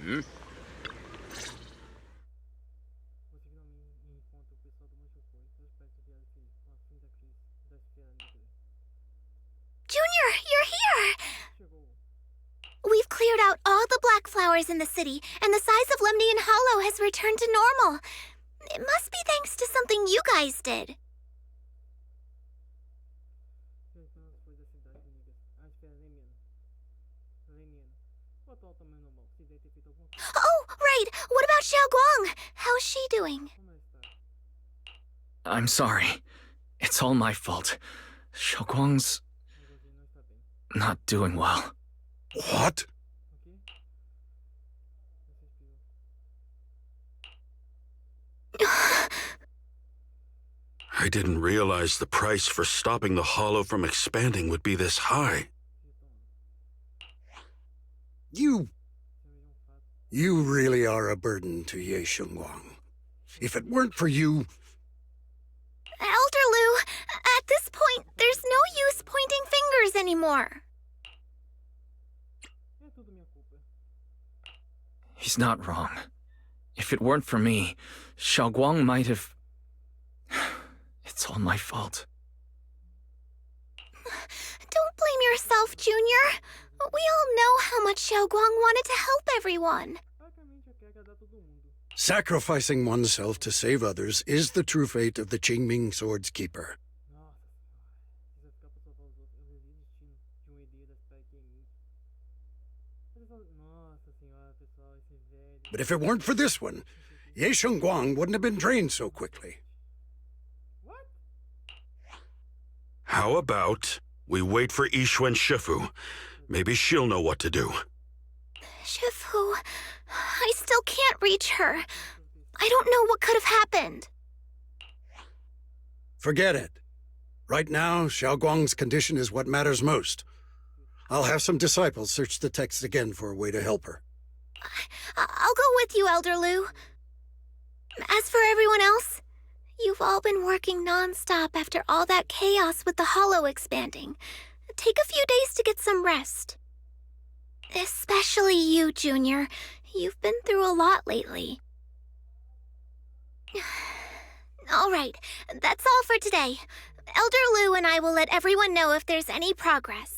Hmm? Junior, you're here! We've cleared out all the black flowers in the city, and the size of Lemnian Hollow has returned to normal. It must be thanks to something you guys did. Oh, right! What about Xiaoguang? How's she doing? I'm sorry. It's all my fault. Xiaoguang's not doing well. What? I didn't realize the price for stopping the hollow from expanding would be this high. You really are a burden to Ye Shengguang. If it weren't for you... Elder Lu, at this point, there's no use pointing fingers anymore. He's not wrong. If it weren't for me, Xiaoguang might have... It's all my fault. Don't blame yourself, Junior. We all know how much Xiaoguang wanted to help everyone. Sacrificing oneself to save others is the true fate of the Qingming Sword's keeper. But if it weren't for this one, Ye Shengguang wouldn't have been drained so quickly. How about we wait for Yixuan Shifu? Maybe she'll know what to do. Shifu, I still can't reach her. I don't know what could have happened. Forget it. Right now, Xiaoguang's condition is what matters most. I'll have some disciples search the text again for a way to help her. I'll go with you, Elder Lu. As for everyone else, you've all been working non-stop after all that chaos with the hollow expanding. Take a few days to get some rest. Especially you, Junior. You've been through a lot lately. All right, that's all for today. Elder Lu and I will let everyone know if there's any progress.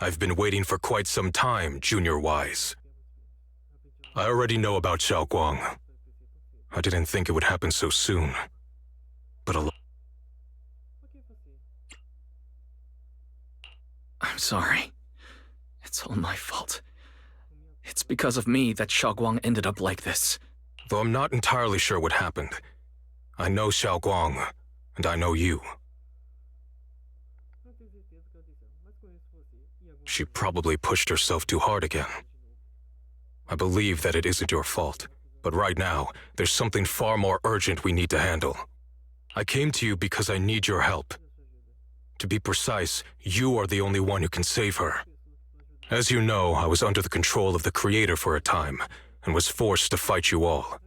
I've been waiting for quite some time, Junior Wise. I already know about Xiaoguang. I didn't think it would happen so soon. But I'm sorry. It's all my fault. It's because of me that Xiaoguang ended up like this. though I'm not entirely sure what happened, I know Xiaoguang, and I know you. She probably pushed herself too hard again. I believe that it isn't your fault, but right now, there's something far more urgent we need to handle. I came to you because I need your help. To be precise, you are the only one who can save her. As you know, I was under the control of the Creator for a time, and was forced to fight you all.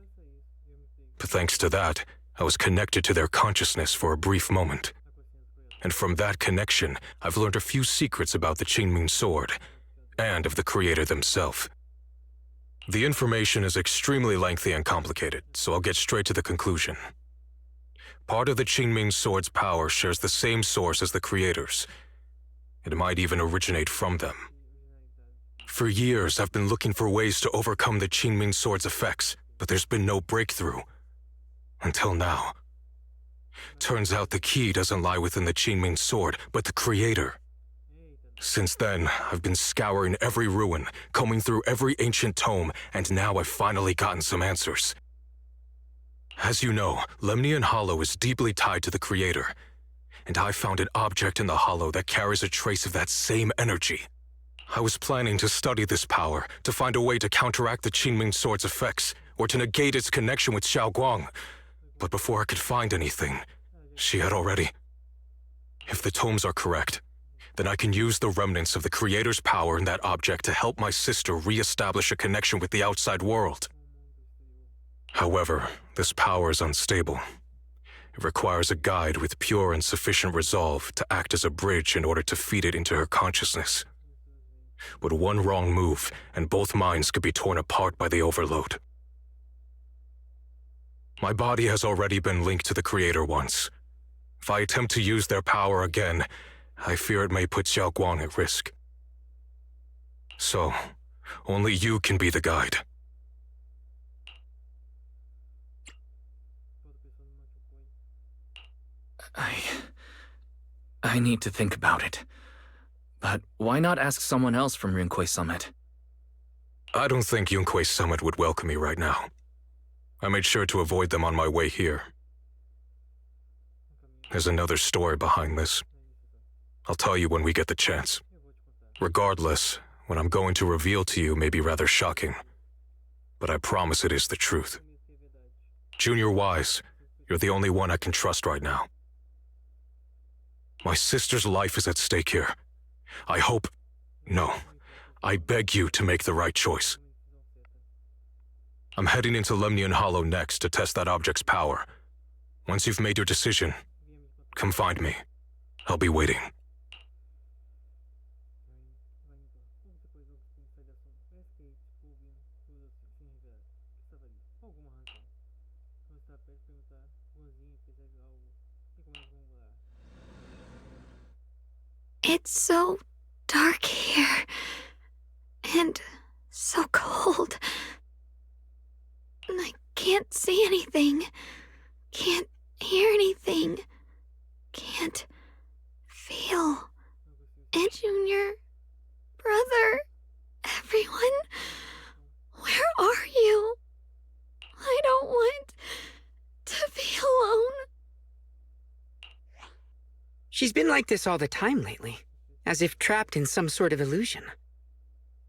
But thanks to that, I was connected to their consciousness for a brief moment. And from that connection, I've learned a few secrets about the Qingming Sword, and of the Creator themselves. The information is extremely lengthy and complicated, so I'll get straight to the conclusion. Part of the Qingming sword's power shares the same source as the creators. It might even originate from them. For years, I've been looking for ways to overcome the Qingming sword's effects, but there's been no breakthrough. Until now. Turns out the key doesn't lie within the Qingming sword, but the creator. Since then, I've been scouring every ruin, combing through every ancient tome, and now I've finally gotten some answers. As you know, Lemnian Hollow is deeply tied to the creator, and I found an object in the hollow that carries a trace of that same energy. I was planning to study this power, to find a way to counteract the Qingming sword's effects, or to negate its connection with Xiaoguang. But before I could find anything, she had already... If the tomes are correct, then I can use the remnants of the creator's power in that object to help my sister re-establish a connection with the outside world. However, this power is unstable. It requires a guide with pure and sufficient resolve to act as a bridge in order to feed it into her consciousness. But one wrong move, and both minds could be torn apart by the overload. My body has already been linked to the creator once. If I attempt to use their power again, I fear it may put Xiaoguang at risk. So, only you can be the guide. I need to think about it. But why not ask someone else from Yunkui Summit? I don't think Yunkui Summit would welcome me right now. I made sure to avoid them on my way here. There's another story behind this. I'll tell you when we get the chance. Regardless, what I'm going to reveal to you may be rather shocking, but I promise it is the truth. Junior Wise, you're the only one I can trust right now. My sister's life is at stake here. I hope... No. I beg you to make the right choice. I'm heading into Lemnian Hollow next to test that object's power. Once you've made your decision, come find me. I'll be waiting. It's so dark here. And so cold. I can't see anything. Can't hear anything. Can't feel. And Junior, brother, everyone, where are you? I don't want to be alone. She's been like this all the time lately, as if trapped in some sort of illusion.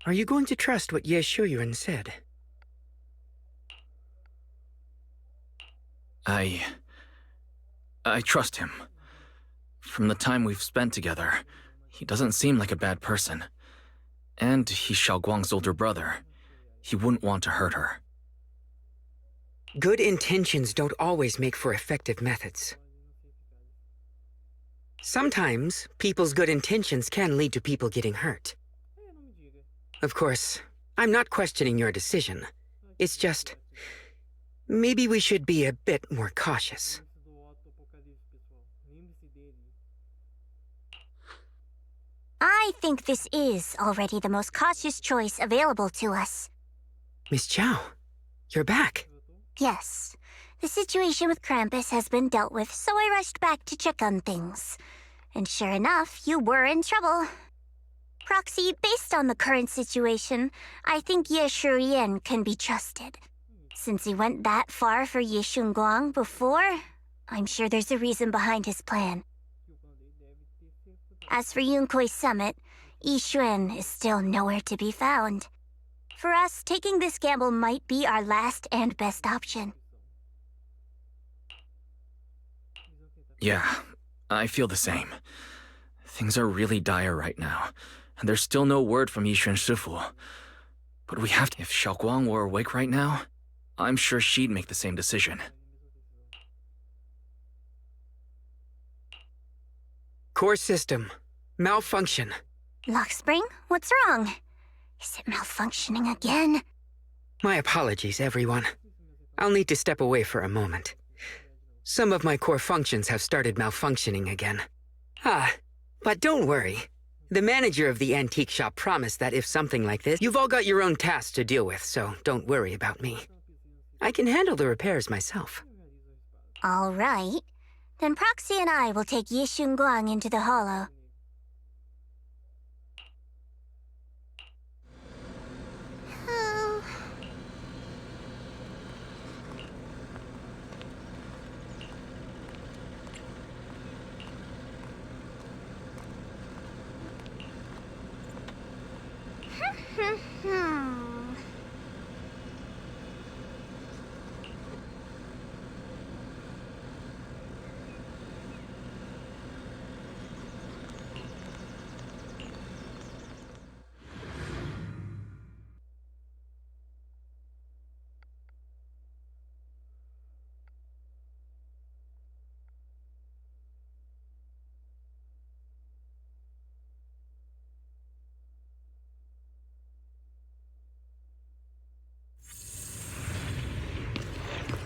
Are you going to trust what Shiyuan said? I trust him. From the time we've spent together, he doesn't seem like a bad person. And he's Xiaoguang's older brother. He wouldn't want to hurt her. Good intentions don't always make for effective methods. Sometimes, people's good intentions can lead to people getting hurt. Of course, I'm not questioning your decision. It's just... maybe we should be a bit more cautious. I think this is already the most cautious choice available to us. Miss Chow, you're back. Yes. The situation with Krampus has been dealt with, so I rushed back to check on things. And sure enough, you were in trouble. Proxy, based on the current situation, I think Ye Shiyuan can be trusted. Since he went that far for Ye Shunguang before, I'm sure there's a reason behind his plan. As for Yunkui Summit, Yixuan is still nowhere to be found. For us, taking this gamble might be our last and best option. Yeah, I feel the same. Things are really dire right now, and there's still no word from Yixuan Shifu. But we have to... If Xiaoguang were awake right now, I'm sure she'd make the same decision. Core system. Malfunction. Lockspring, what's wrong? Is it malfunctioning again? My apologies, everyone. I'll need to step away for a moment. Some of my core functions have started malfunctioning again. But don't worry. The manager of the antique shop promised that if something like this, you've all got your own tasks to deal with, so don't worry about me. I can handle the repairs myself. All right. Then Proxy and I will take Yishun Guang into the hollow.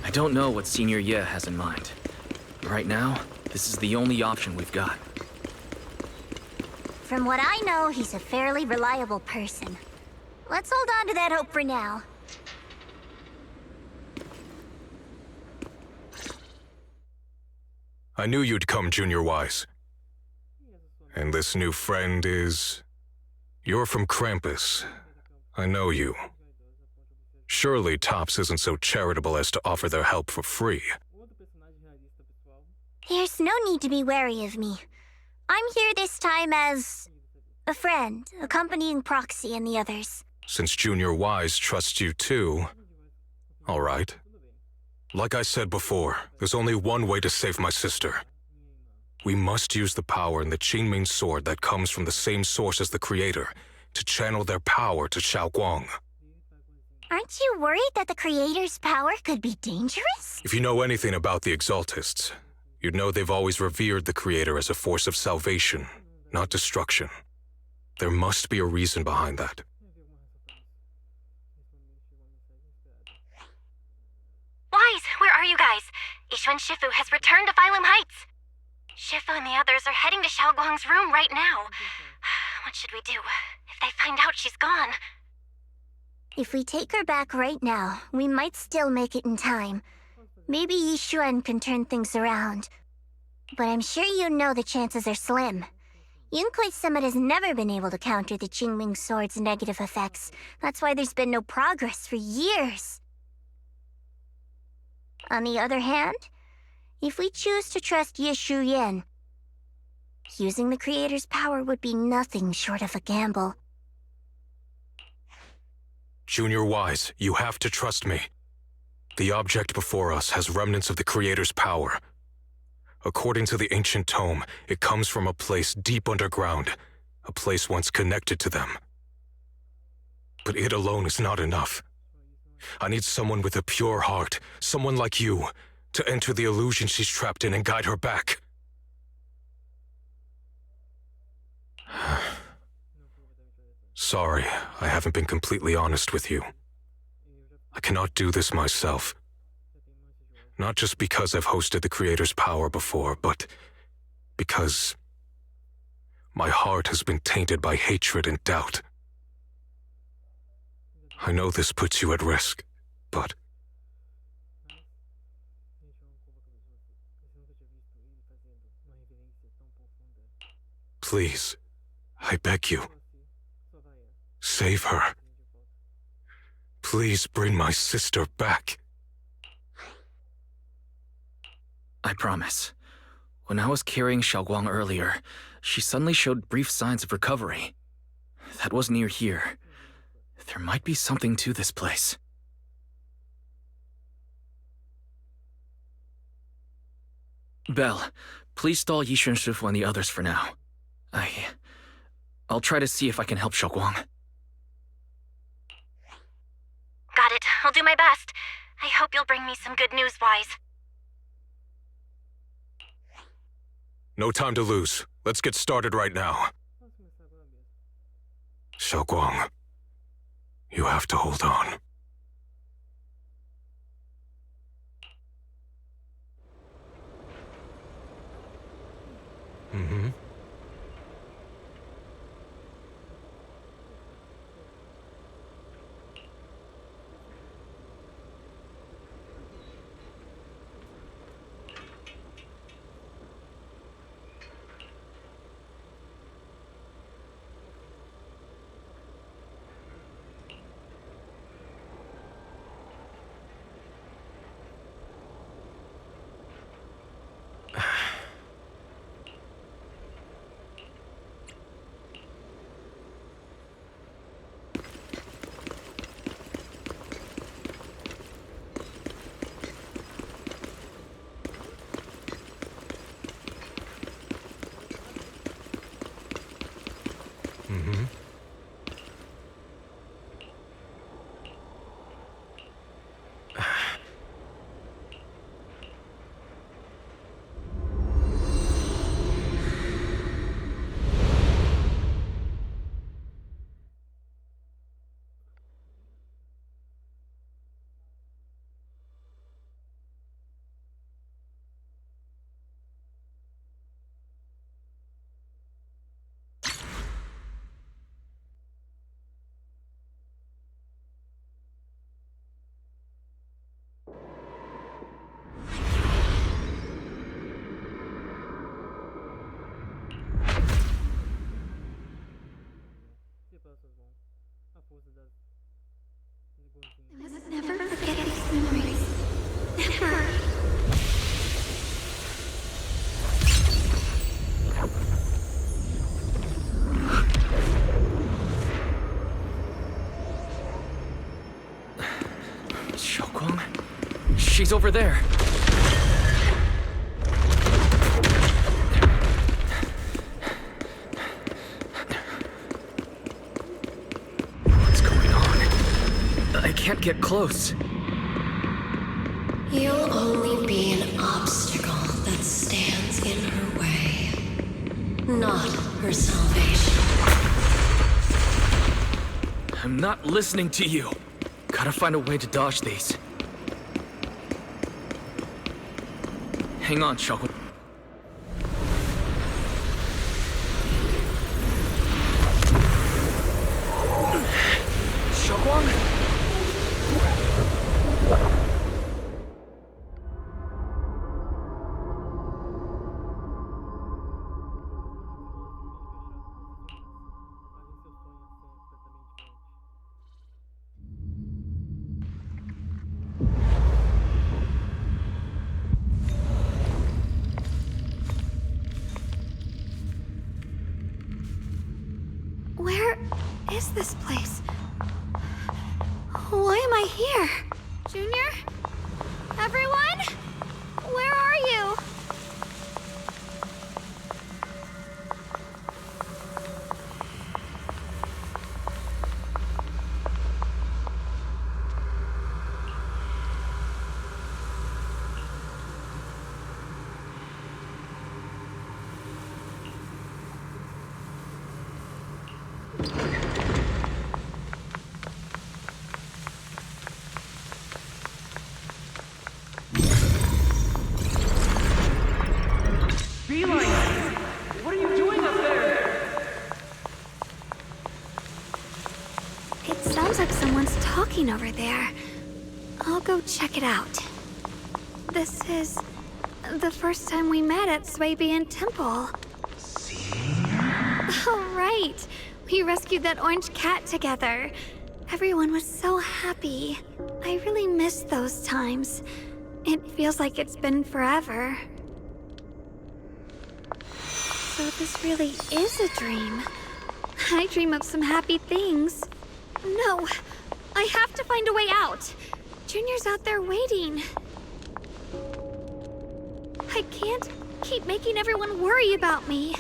I don't know what Senior Ye has in mind. Right now, this is the only option we've got. From what I know, he's a fairly reliable person. Let's hold on to that hope for now. I knew you'd come, Junior Wise. And this new friend is... You're from Krampus. I know you. Surely Tops isn't so charitable as to offer their help for free. There's no need to be wary of me. I'm here this time as... a friend, accompanying Proxy and the others. Since Junior Wise trusts you too... All right. Like I said before, there's only one way to save my sister. We must use the power in the Qingming sword that comes from the same source as the Creator to channel their power to Xiaoguang. Aren't you worried that the Creator's power could be dangerous? If you know anything about the Exaltists, you'd know they've always revered the Creator as a force of salvation, not destruction. There must be a reason behind that. Wise, where are you guys? Yishuan Shifu has returned to Phylum Heights. Shifu and the others are heading to Xiaoguang's room right now. What should we do? If they find out she's gone... If we take her back right now, we might still make it in time. Maybe Yishuan can turn things around. But I'm sure you know the chances are slim. Yunkui Summit has never been able to counter the Qingming Sword's negative effects. That's why there's been no progress for years. On the other hand, if we choose to trust Yishu Yen, using the Creator's power would be nothing short of a gamble. Junior Wise, you have to trust me. The object before us has remnants of the Creator's power. According to the ancient tome, it comes from a place deep underground, a place once connected to them. But it alone is not enough. I need someone with a pure heart, someone like you, to enter the illusion she's trapped in and guide her back. Sorry, I haven't been completely honest with you. I cannot do this myself. Not just because I've hosted the Creator's power before, but because my heart has been tainted by hatred and doubt. I know this puts you at risk, but... Please, I beg you. Save her. Please bring my sister back. I promise. When I was carrying Xiaoguang earlier, she suddenly showed brief signs of recovery. That was near here. There might be something to this place. Belle, please stall Yishuan Shifu and the others for now. I'll try to see if I can help Xiaoguang. Got it. I'll do my best. I hope you'll bring me some good news, Wise. No time to lose. Let's get started right now. Xiaoguang, you have to hold on. Mm-hmm. Mm-hmm. I must never forget these memories. Never. Xiaoguang? She's over there. What's going on? I can't get close. You'll only be an obstacle that stands in her way, not her salvation. I'm not listening to you. Gotta find a way to dodge these. Hang on, Xiaoguang. Xiaoguang? Where is this place? Why am I here? Junior? Everyone? Where are you? What are you doing up there? It sounds like someone's talking over there. I'll go check it out. This is the first time we met at Swabian Temple. Oh, right. We rescued that orange cat together. Everyone was so happy. I really miss those times. It feels like it's been forever. So this really is a dream. I dream of some happy things. No, I have to find a way out. Junior's out there waiting. I can't keep making everyone worry about me.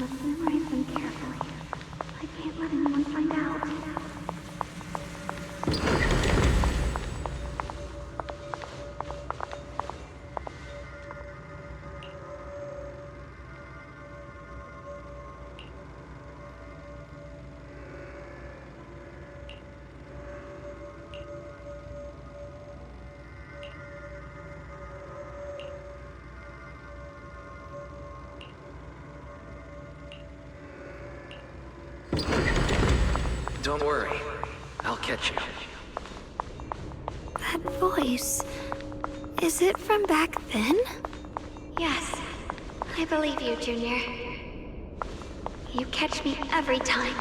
must memorize them carefully. I can't let anyone find out. Don't worry. I'll catch you. That voice... is it from back then? Yes, I believe you, Junior. You catch me every time.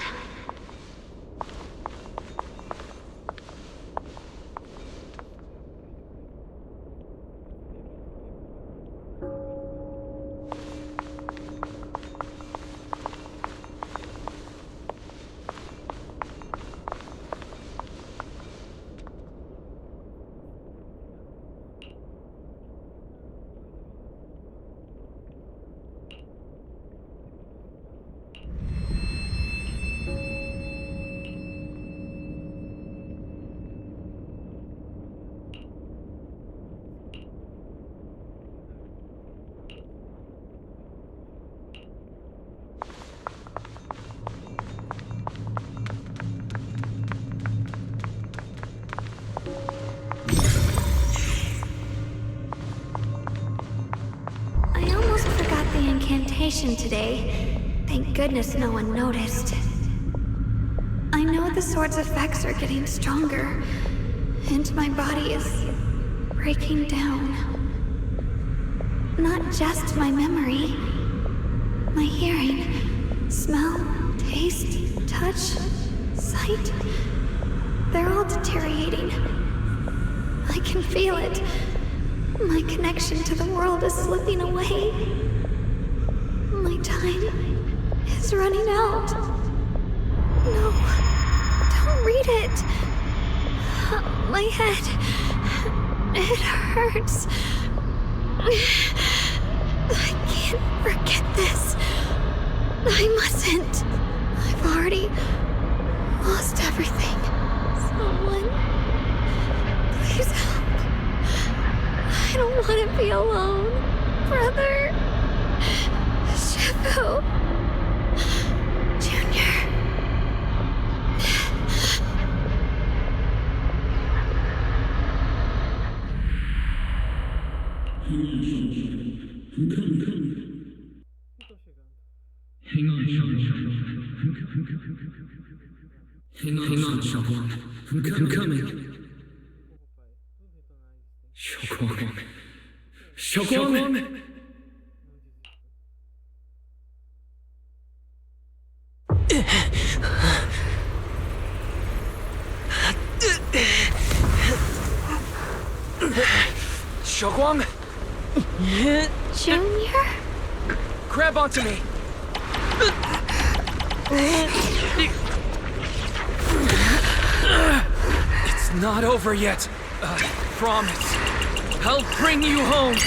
Incantation today. Thank goodness no one noticed. I know the sword's effects are getting stronger, and my body is breaking down. Not just my memory, my hearing, smell, taste, touch, sight. They're all deteriorating. I can feel it. My connection to the world is slipping away. My time is running out. No, don't read it. My head, it hurts. I can't forget this. I mustn't. I've already lost everything. Someone, please help. I don't want to be alone, brother. Shifu. Junior. Hang on, Shiyuan. I'm coming. Shiyuan. Shiyuan? Junior? Grab onto me! It's not over yet. Promise. I'll bring you home.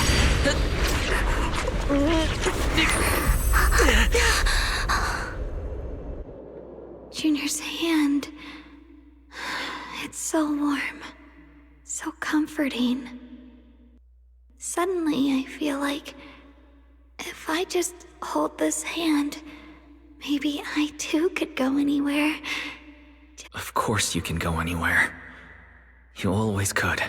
Junior's hand. It's so warm. So comforting. Suddenly, I feel like if I just hold this hand, maybe I too could go anywhere. Of course you can go anywhere. You always could.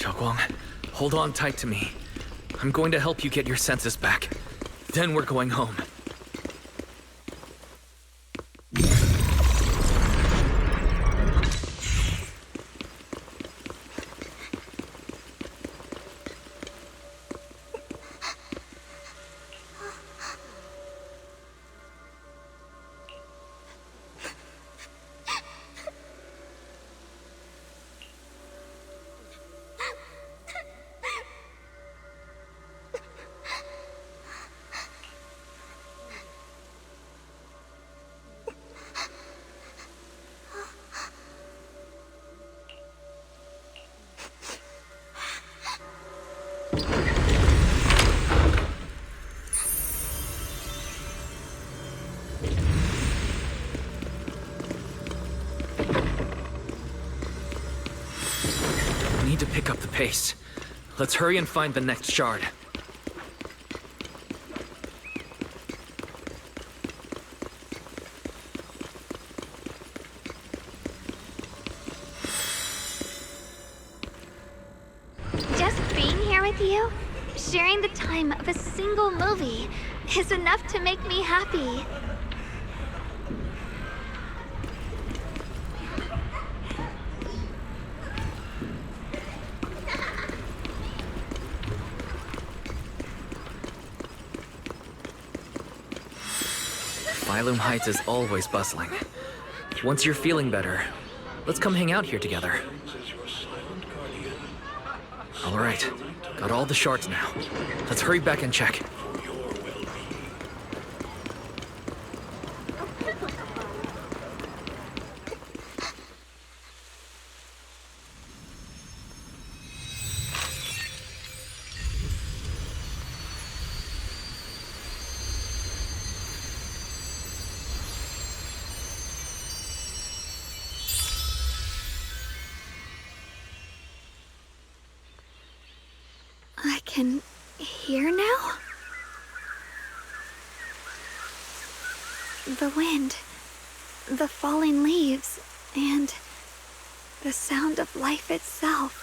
Xiaoguang, hold on tight to me. I'm going to help you get your senses back. Then we're going home. We need to pick up the pace. Let's hurry and find the next shard. Just being here with you, sharing the time of a single movie, is enough to make me happy. Phylum Heights is always bustling. Once you're feeling better, let's come hang out here together. All right, got all the shards now. Let's hurry back and check. I can hear now? The wind, the falling leaves, and the sound of life itself.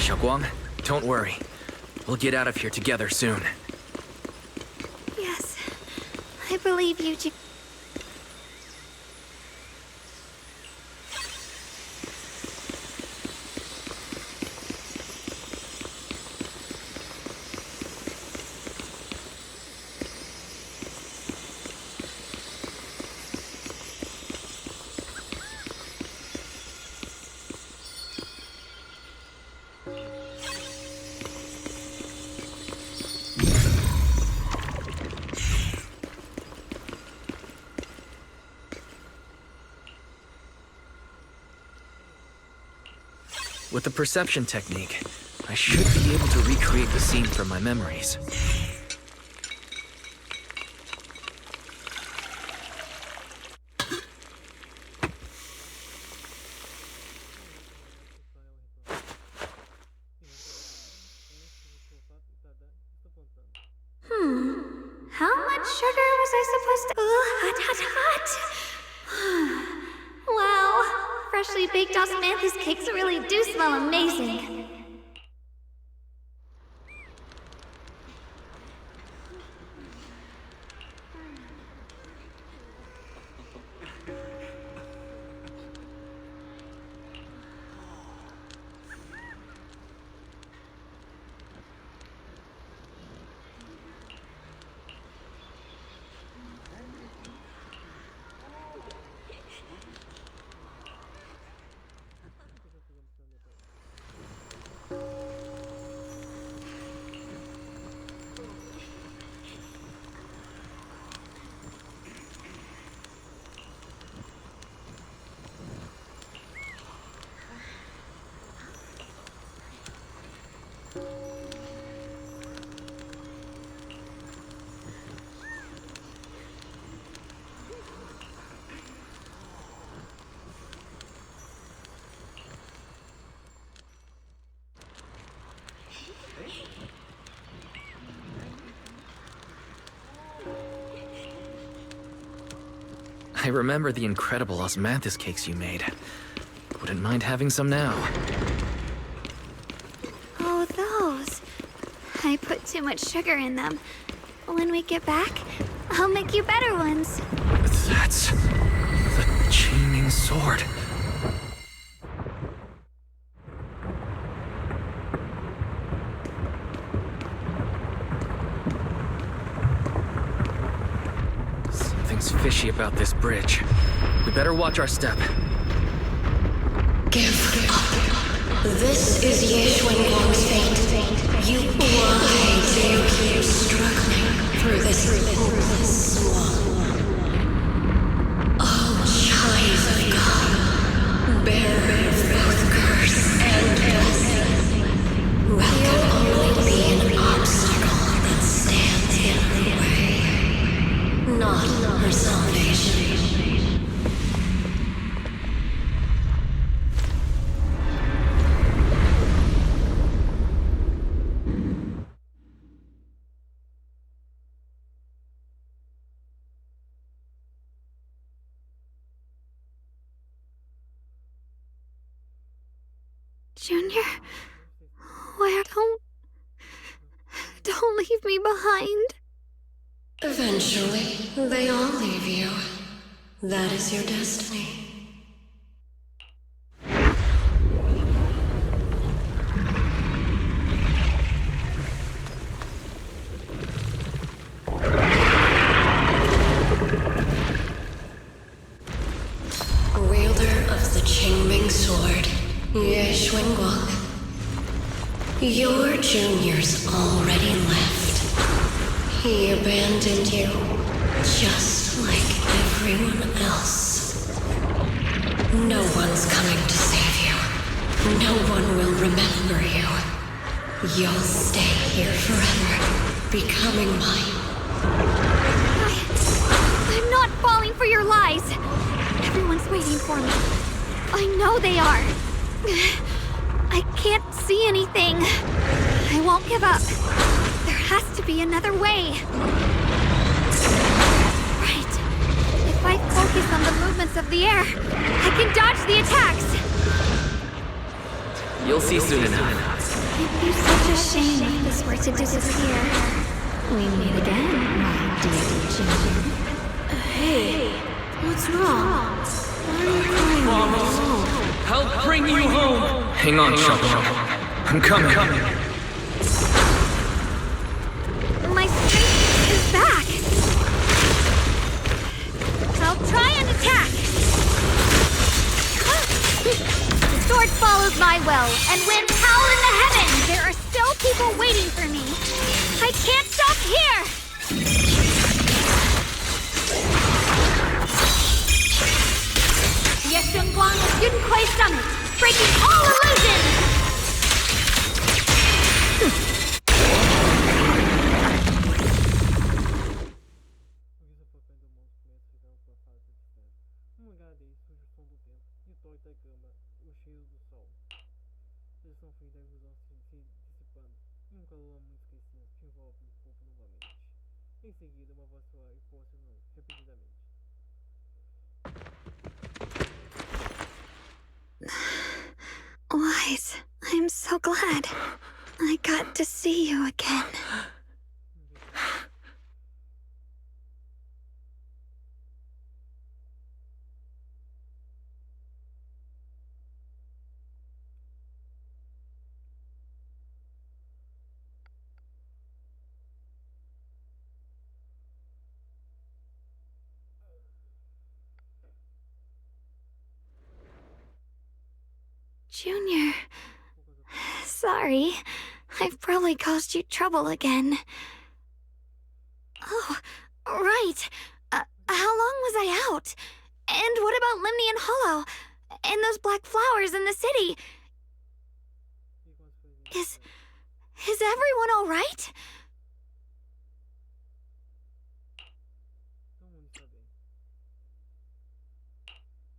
Xiaoguang, don't worry. We'll get out of here together soon. Yes, I believe you, With the perception technique, I should be able to recreate the scene from my memories. hot, hot, hot. Wow, freshly baked osmanthus cakes really do smell amazing. I remember the incredible osmanthus cakes you made. Wouldn't mind having some now. Oh, those. I put too much sugar in them. When we get back, I'll make you better ones. That's the Chaining Sword. Something's fishy about this bridge. We better watch our step. Give up. This is Yeshuan's fate. Why do you keep struggling through this hopeless swamp? Oh, child of God, bearer of both curse and blessing, who can only be an obstacle that stands in her way, not her salvation. Junior, where don't leave me behind. Eventually, they all leave you. That is your destiny. Wielder of the Qingming Sword, Yeshuan, your junior's already left. He abandoned you, just like everyone else. No one's coming to save you. No one will remember you. You'll stay here forever, becoming mine. I'm not falling for your lies. Everyone's waiting for me. I know they are. I can't see anything. I won't give up. There has to be another way. Right. If I focus on the movements of the air, I can dodge the attacks. You'll see soon enough. It'd be such a shame if this were to disappear. We meet again, my dear Junior. Hey, what's wrong? Why are you crying alone? I'll bring you home! Hang on, Shiyuan. I'm coming. My strength is back. I'll try and attack. The sword follows my will, and winds howl in the heavens. There are still people waiting for me. I can't stop here. Yeshuan Yunkui Summit, breaking all illusions! Uma gadeia surge o som do tempo, e o toque da cama, o cheiro do sol. Eles são fins da ilusão se dissipando, e um calor muito esquecido te envolve o corpo novamente. Em seguida, uma voz soa e repetidamente. so glad I got to see you again. Junior, sorry. I've probably caused you trouble again. Oh, right. How long was I out? And what about Limnian Hollow? And those black flowers in the city? Is everyone all right?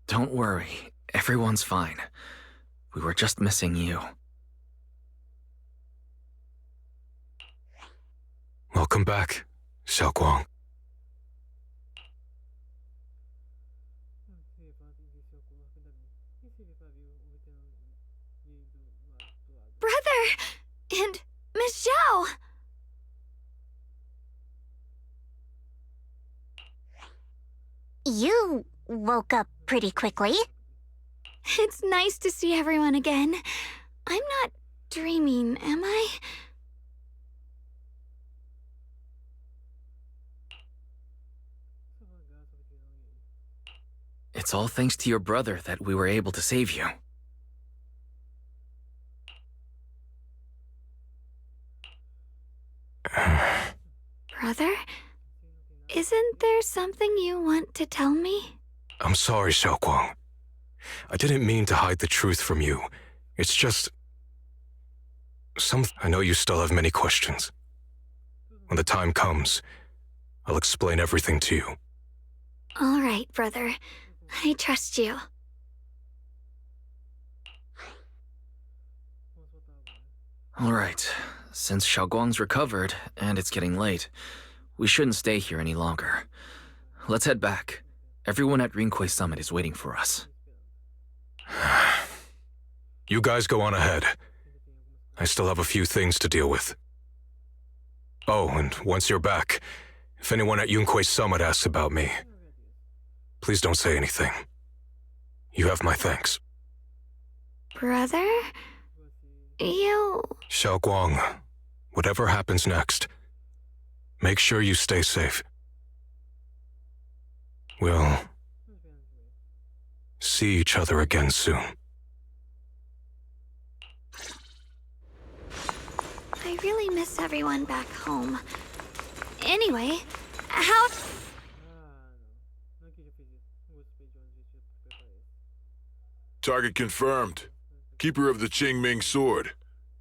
Don't worry, everyone's fine. We were just missing you. Welcome back, Xiaoguang. Brother! And Miss Zhao! You woke up pretty quickly. It's nice to see everyone again. I'm not dreaming, am I? It's all thanks to your brother that we were able to save you. Brother? Isn't there something you want to tell me? I'm sorry, Xiaoguang. I didn't mean to hide the truth from you. It's just... I know you still have many questions. When the time comes, I'll explain everything to you. All right, brother. I trust you. All right, since Xiaoguang's recovered, and it's getting late, we shouldn't stay here any longer. Let's head back. Everyone at Yunkui Summit is waiting for us. You guys go on ahead. I still have a few things to deal with. Oh, and once you're back, if anyone at Yunkui Summit asks about me, please don't say anything. You have my thanks. Brother? You... Xiaoguang, whatever happens next, make sure you stay safe. We'll see each other again soon. I really miss everyone back home. Anyway, how... Target confirmed. Keeper of the Qingming sword,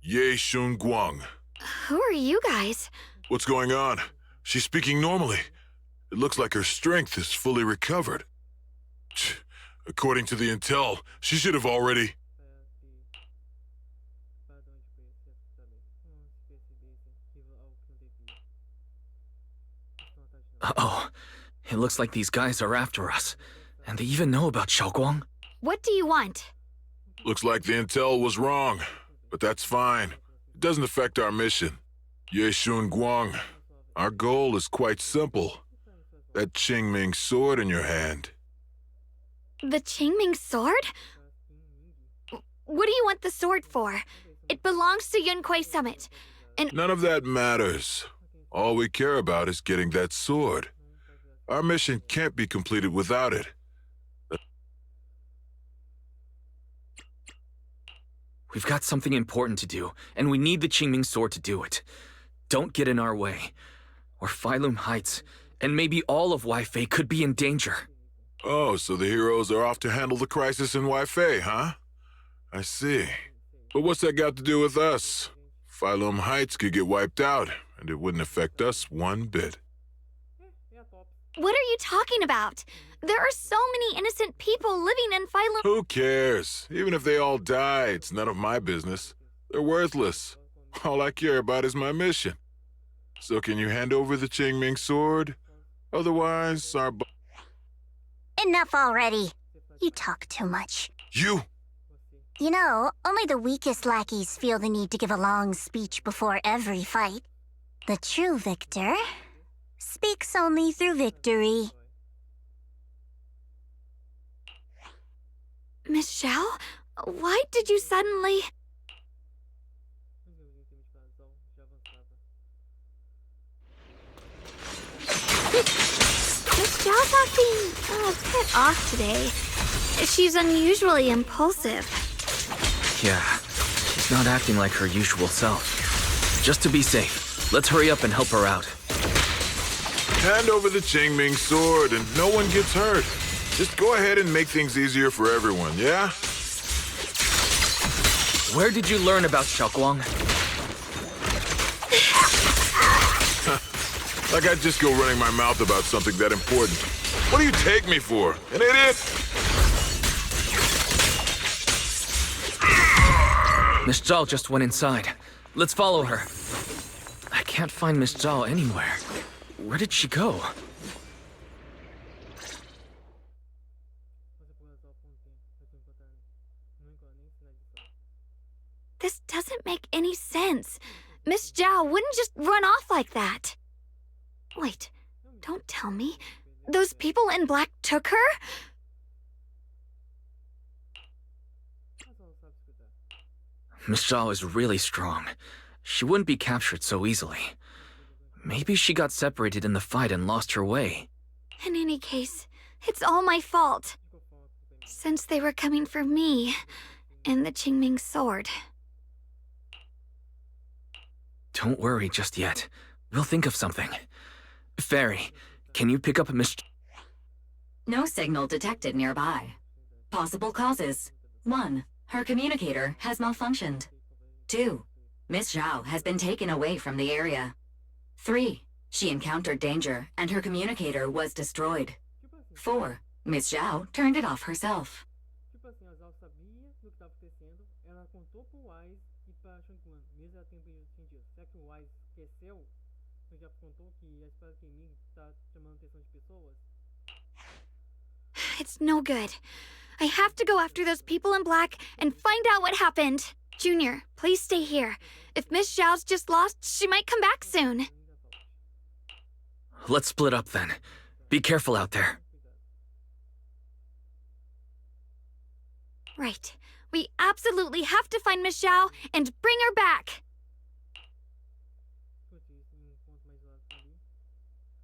Ye Shunguang. Who are you guys? What's going on? She's speaking normally. It looks like her strength is fully recovered. According to the intel, she should have already... Uh-oh. It looks like these guys are after us. And they even know about Xiaoguang. What do you want? Looks like the intel was wrong, but that's fine. It doesn't affect our mission. Ye Shunguang, our goal is quite simple. That Qingming sword in your hand. The Qingming sword? What do you want the sword for? It belongs to Yunkui Summit. And None of that matters. All we care about is getting that sword. Our mission can't be completed without it. We've got something important to do, and we need the Qingming sword to do it. Don't get in our way, or Phylum Heights, and maybe all of Waifei could be in danger. Oh, so the heroes are off to handle the crisis in Waifei, huh? I see. But what's that got to do with us? Phylum Heights could get wiped out, and it wouldn't affect us one bit. what are you talking about? There are so many innocent people living in Phylum... Who cares? Even if they all die, it's none of my business. They're worthless. All I care about is my mission. So can you hand over the Qingming sword? Otherwise, our... Enough already. You talk too much. You! You know, only the weakest lackeys feel the need to give a long speech before every fight. The true victor speaks only through victory. Miss Xiao, why did you suddenly... Miss Xiao's acting a bit off today. She's unusually impulsive. Yeah, she's not acting like her usual self. Just to be safe, let's hurry up and help her out. Hand over the Qingming sword and no one gets hurt. Just go ahead and make things easier for everyone, yeah? Where did you learn about Xiaoguang? Like I'd just go running my mouth about something that important. What do you take me for? An idiot? Miss Zhao just went inside. Let's follow her. I can't find Miss Zhao anywhere. Where did she go? This doesn't make any sense. Miss Zhao wouldn't just run off like that. Wait, don't tell me. Those people in black took her? Miss Zhao is really strong. She wouldn't be captured so easily. Maybe she got separated in the fight and lost her way. In any case, it's all my fault. Since they were coming for me and the Qingming sword. Don't worry just yet. We'll think of something. Fairy, can you pick up Miss... No signal detected nearby. Possible causes. 1. Her communicator has malfunctioned. 2. Miss Zhao has been taken away from the area. 3. She encountered danger and her communicator was destroyed. 4. Miss Zhao turned it off herself. Tipo assim, a Zhao sabia do que estava acontecendo, ela contou pro Wise e pra Shiyuan, mesmo ela tendo entendido. Será que o Wise esqueceu? Ele já contou que a espada Qingming está chamando a atenção de pessoas? It's no good. I have to go after those people in black and find out what happened. Junior, please stay here. If Miss Zhao's just lost, she might come back soon. Let's split up then. Be careful out there. Right. We absolutely have to find Miss Zhao and bring her back.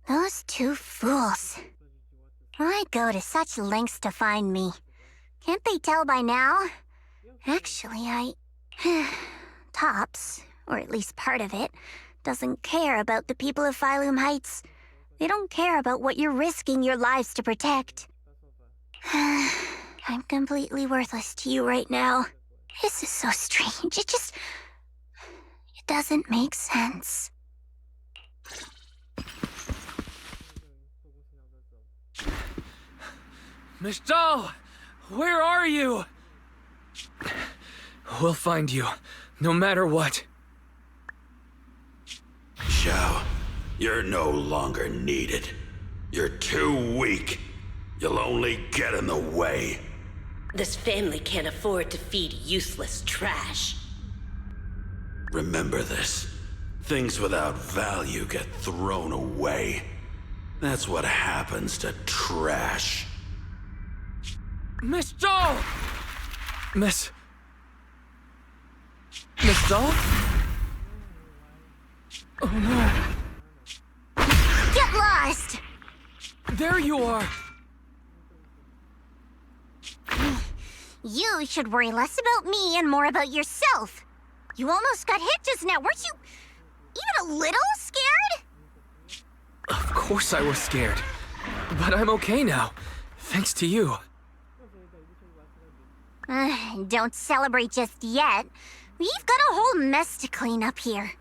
Those two fools. Why go to such lengths to find me? Can't they tell by now? Actually, Tops, or at least part of it, doesn't care about the people of Phylum Heights. They don't care about what you're risking your lives to protect. I'm completely worthless to you right now. This is so strange. It doesn't make sense. Miss Zhao! Where are you? We'll find you, no matter what. Xiao, you're no longer needed. You're too weak. You'll only get in the way. This family can't afford to feed useless trash. Remember this. Things without value get thrown away. That's what happens to trash. Miss Zhao! Miss Zhao? Oh no. Get lost! There you are! You should worry less about me and more about yourself. You almost got hit just now, weren't you even a little scared? Of course I was scared. But I'm okay now. Thanks to you. Don't celebrate just yet. We've got a whole mess to clean up here.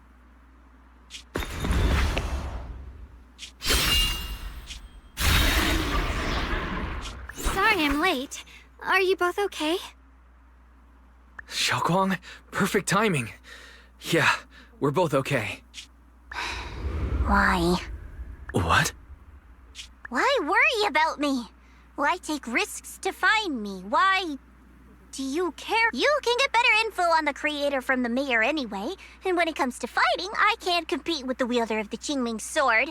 Sorry I'm late. Are you both okay? Xiaoguang, perfect timing. Yeah, we're both okay. Why? What? Why worry about me? Why take risks to find me? Why do you care? You can get better info on the creator from the mayor anyway, and when it comes to fighting, I can't compete with the wielder of the Qingming sword.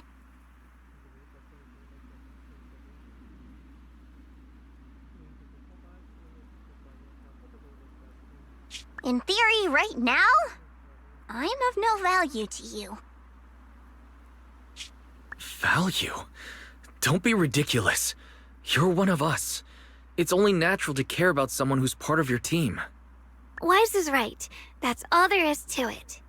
In theory, right now, I'm of no value to you. Value? Don't be ridiculous. You're one of us. It's only natural to care about someone who's part of your team. Wise is right. That's all there is to it.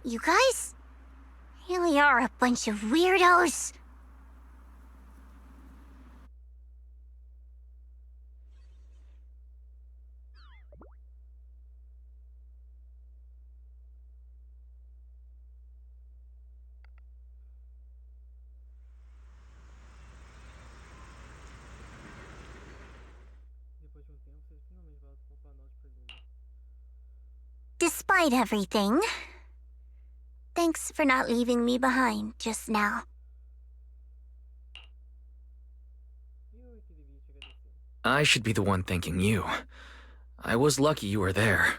You guys really are a bunch of weirdos. Despite everything, thanks for not leaving me behind just now. I should be the one thanking you. I was lucky you were there.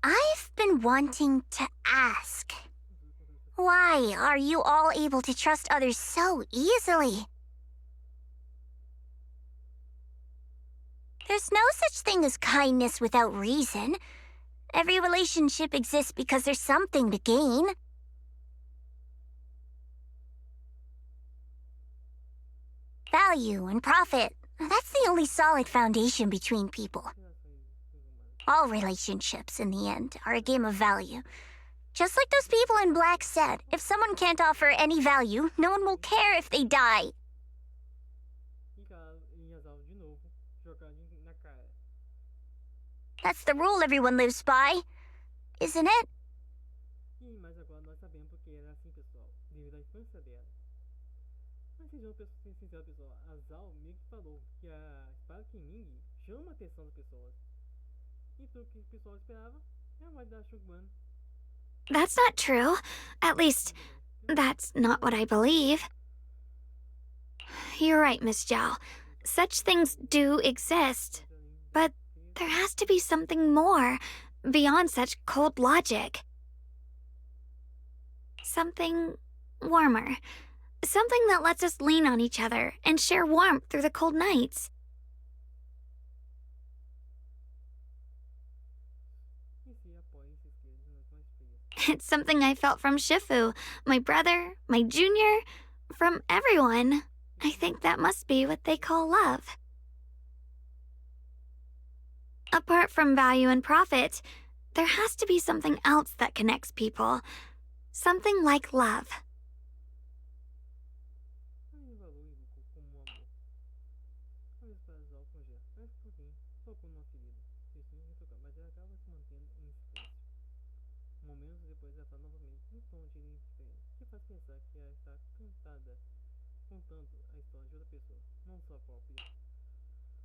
I've been wanting to ask. Why are you all able to trust others so easily? There's no such thing as kindness without reason. Every relationship exists because there's something to gain. Value and profit, that's the only solid foundation between people. All relationships, in the end, are a game of value. Just like those people in black said, if someone can't offer any value, no one will care if they die. That's the rule everyone lives by, isn't it? Mas agora nós sabemos porque era assim, pessoal, devido à infância dela. Mas sejam sinceros, pessoal, a Zal meio que falou que a espada Qingming chama a atenção das pessoas. E tudo que o pessoal esperava é a morte da Shiyuan. That's not true. At least, that's not what I believe. You're right, Miss Zhao. Such things do exist. But there has to be something more, beyond such cold logic. Something warmer. Something that lets us lean on each other and share warmth through the cold nights. It's something I felt from Shifu, my brother, my junior, from everyone. I think that must be what they call love. Apart from value and profit, there has to be something else that connects people. Something like love.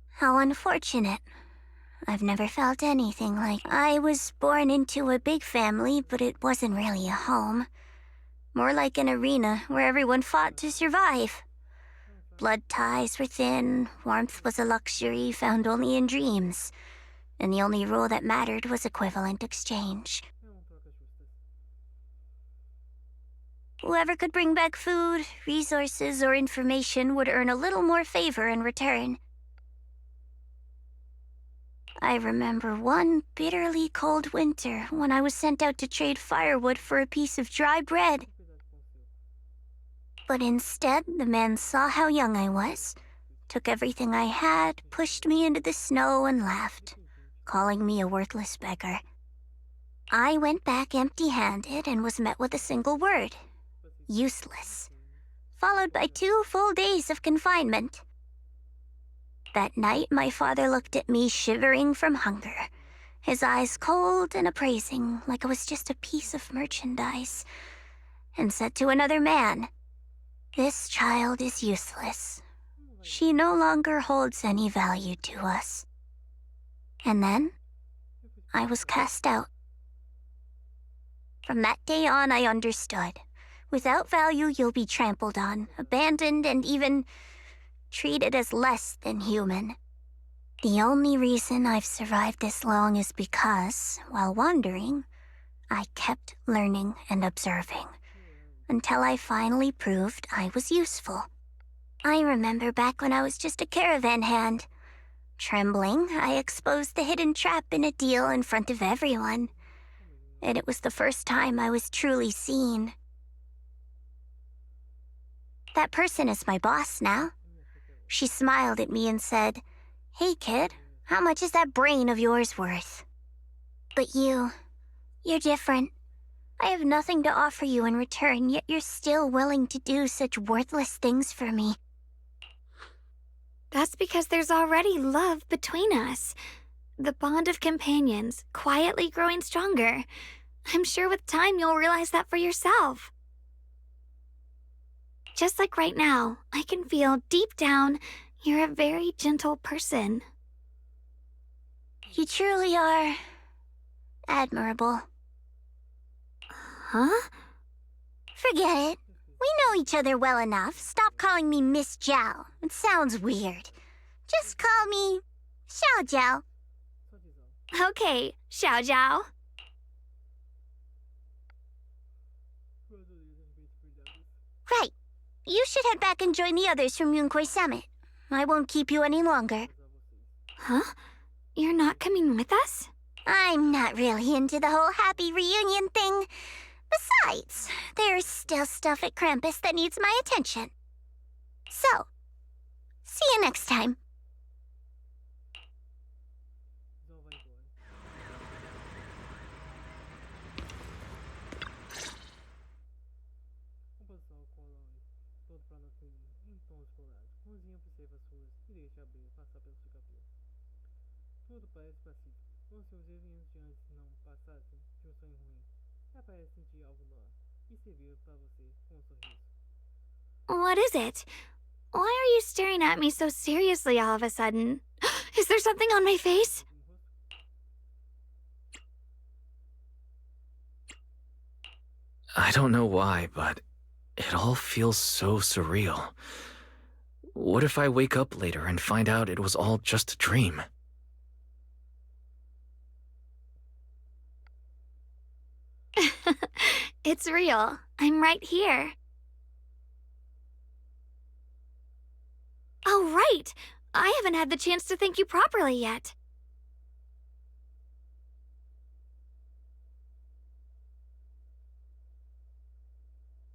How unfortunate. I've never felt anything like... I was born into a big family, but it wasn't really a home. More like an arena where everyone fought to survive. Blood ties were thin, warmth was a luxury found only in dreams, and the only rule that mattered was equivalent exchange. Whoever could bring back food, resources, or information would earn a little more favor in return. I remember one bitterly cold winter when I was sent out to trade firewood for a piece of dry bread. But instead, the man saw how young I was, took everything I had, pushed me into the snow, and left, calling me a worthless beggar. I went back empty-handed and was met with a single word: useless, followed by 2 full days of confinement. That night, my father looked at me shivering from hunger, his eyes cold and appraising, like I was just a piece of merchandise. and said to another man, "This child is useless. She no longer holds any value to us." And then, I was cast out. From that day on, I understood. Without value, you'll be trampled on, abandoned, and even treated as less than human. The only reason I've survived this long is because, while wandering, I kept learning and observing, until I finally proved I was useful. I remember back when I was just a caravan hand. Trembling, I exposed the hidden trap in a deal in front of everyone. And it was the first time I was truly seen. That person is my boss now. She smiled at me and said, "Hey kid, how much is that brain of yours worth?" But you're different. I have nothing to offer you in return, yet you're still willing to do such worthless things for me. That's because there's already love between us. The bond of companions, quietly growing stronger. I'm sure with time you'll realize that for yourself. Just like right now, I can feel deep down you're a very gentle person. You truly are admirable. Huh? Forget it. We know each other well enough. Stop calling me Miss Zhao. It sounds weird. Just call me Xiao Zhao. Okay, Xiao Zhao. Right. You should head back and join the others from Yunkui Summit. I won't keep you any longer. Huh? You're not coming with us? I'm not really into the whole happy reunion thing. Besides, there's still stuff at Krampus that needs my attention. So, see you next time. Tudo parece pacífico, como se os eventos de antes não passassem de sonho ruim. Ela parece sentir algo no ar e se vira para você com sorriso. What is it? Why are you staring at me so seriously all of a sudden? Is there something on my face? I don't know why, but it all feels so surreal. What if I wake up later and find out it was all just a dream? It's real. I'm right here. Oh, right. I haven't had the chance to thank you properly yet.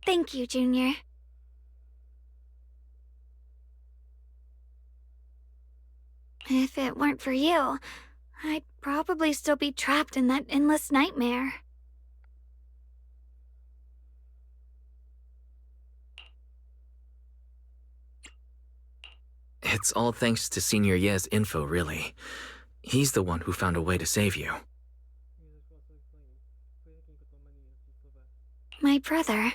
Thank you, Junior. If it weren't for you, I'd probably still be trapped in that endless nightmare. It's all thanks to Senior Ye's info, really. He's the one who found a way to save you. My brother.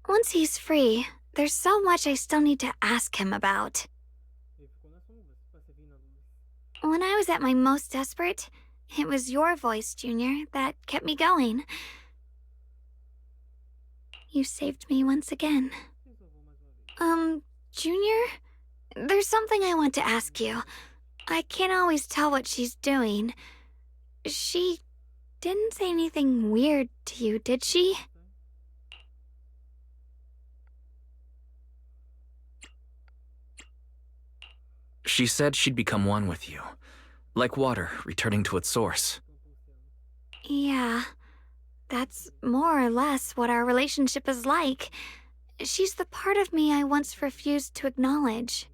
Once he's free, there's so much I still need to ask him about. When I was at my most desperate, it was your voice, Junior, that kept me going. You saved me once again. Junior? There's something I want to ask you. I can't always tell what she's doing. She didn't say anything weird to you, did she? She said she'd become one with you. Like water returning to its source. Yeah. That's more or less what our relationship is like. She's the part of me I once refused to acknowledge.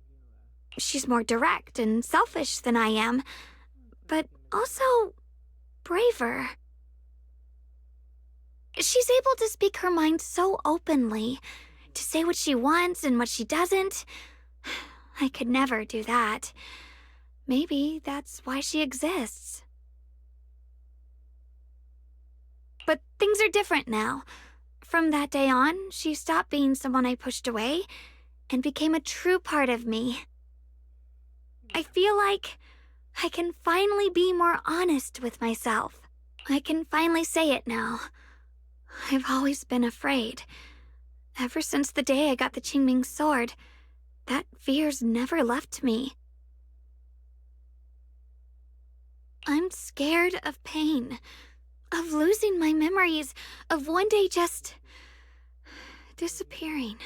She's more direct and selfish than I am, but also braver. She's able to speak her mind so openly, to say what she wants and what she doesn't. I could never do that. Maybe that's why she exists. But things are different now. From that day on, she stopped being someone I pushed away and became a true part of me. I feel like I can finally be more honest with myself. I can finally say it now. I've always been afraid. Ever since the day I got the Qingming sword, that fear's never left me. I'm scared of pain, of losing my memories, of one day just disappearing.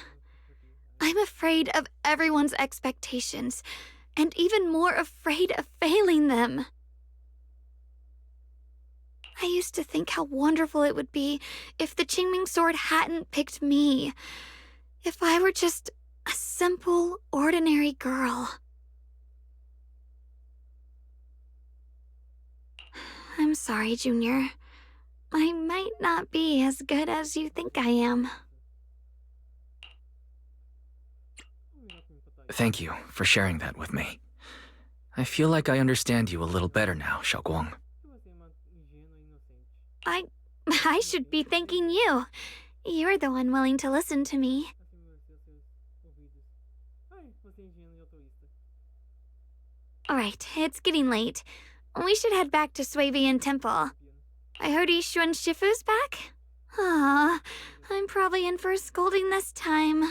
I'm afraid of everyone's expectations, and even more afraid of failing them. I used to think how wonderful it would be if the Qingming sword hadn't picked me. If I were just a simple, ordinary girl. I'm sorry, Junior. I might not be as good as you think I am. Thank you for sharing that with me. I feel like I understand you a little better now, Xiaoguang. I should be thanking you. You're the one willing to listen to me. Alright, it's getting late. We should head back to Suivian Temple. I heard Yishuan Shifu's back? Aw, I'm probably in for a scolding this time.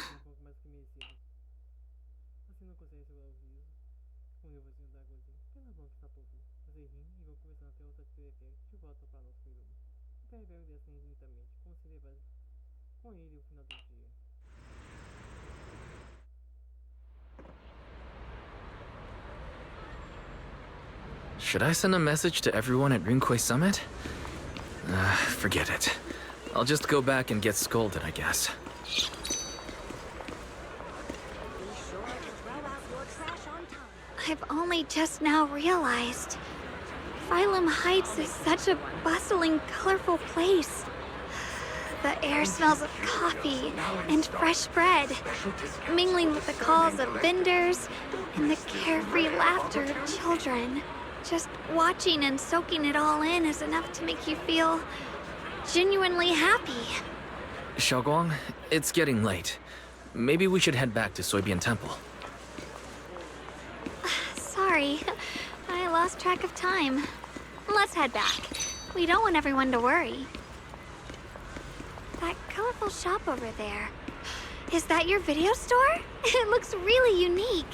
Should I send a message to everyone at Yunkui Summit? Forget it. I'll just go back and get scolded, I guess. I've only just now realized. Phylum Heights is such a bustling, colorful place. The air smells of coffee and fresh bread, mingling with the calls of vendors and the carefree laughter of children. Just watching and soaking it all in is enough to make you feel genuinely happy. Xiaoguang, it's getting late. Maybe we should head back to Suibian Temple. Sorry, I lost track of time. Let's head back. We don't want everyone to worry. That colorful shop over there. Is that your video store? It looks really unique.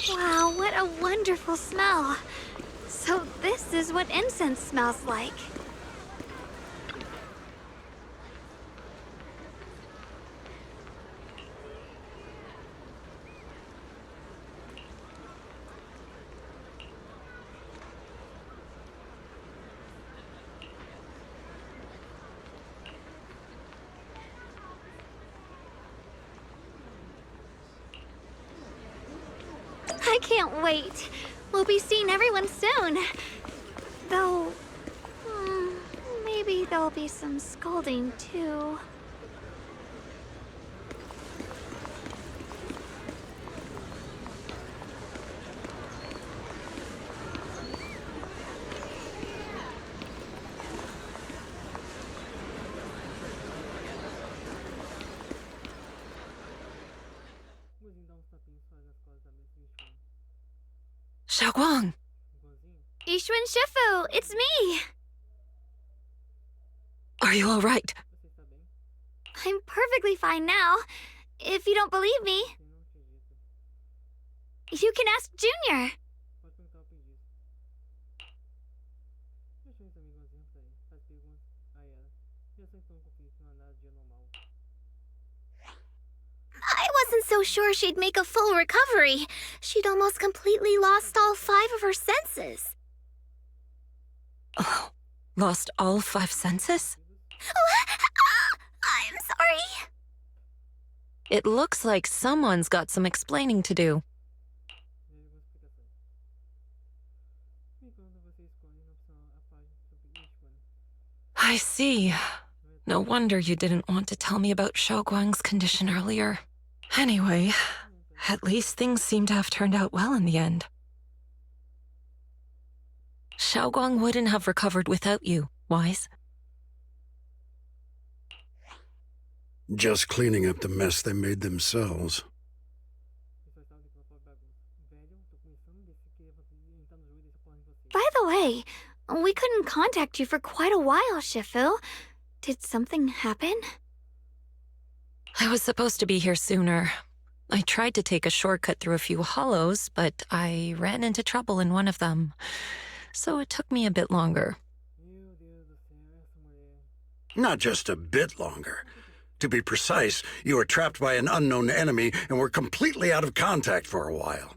Wow, what a wonderful smell. So this is what incense smells like. I can't wait. We'll be seeing everyone soon. Though, Maybe there'll be some scolding, too. Xiaoguang! Yixuan Shifu, it's me! Are you alright? I'm perfectly fine now. If you don't believe me, you can ask Junior. I wasn't so sure she'd make a full recovery. She'd almost completely lost all 5 of her senses. Oh, lost all 5 senses? I'm sorry. It looks like someone's got some explaining to do. I see. No wonder you didn't want to tell me about Xiaoguang's condition earlier. Anyway, at least things seem to have turned out well in the end. Xiaoguang wouldn't have recovered without you, Wise. Just cleaning up the mess they made themselves. By the way, we couldn't contact you for quite a while, Shifu. Did something happen? I was supposed to be here sooner. I tried to take a shortcut through a few hollows, but I ran into trouble in one of them. So it took me a bit longer. Not just a bit longer. To be precise, you were trapped by an unknown enemy and were completely out of contact for a while.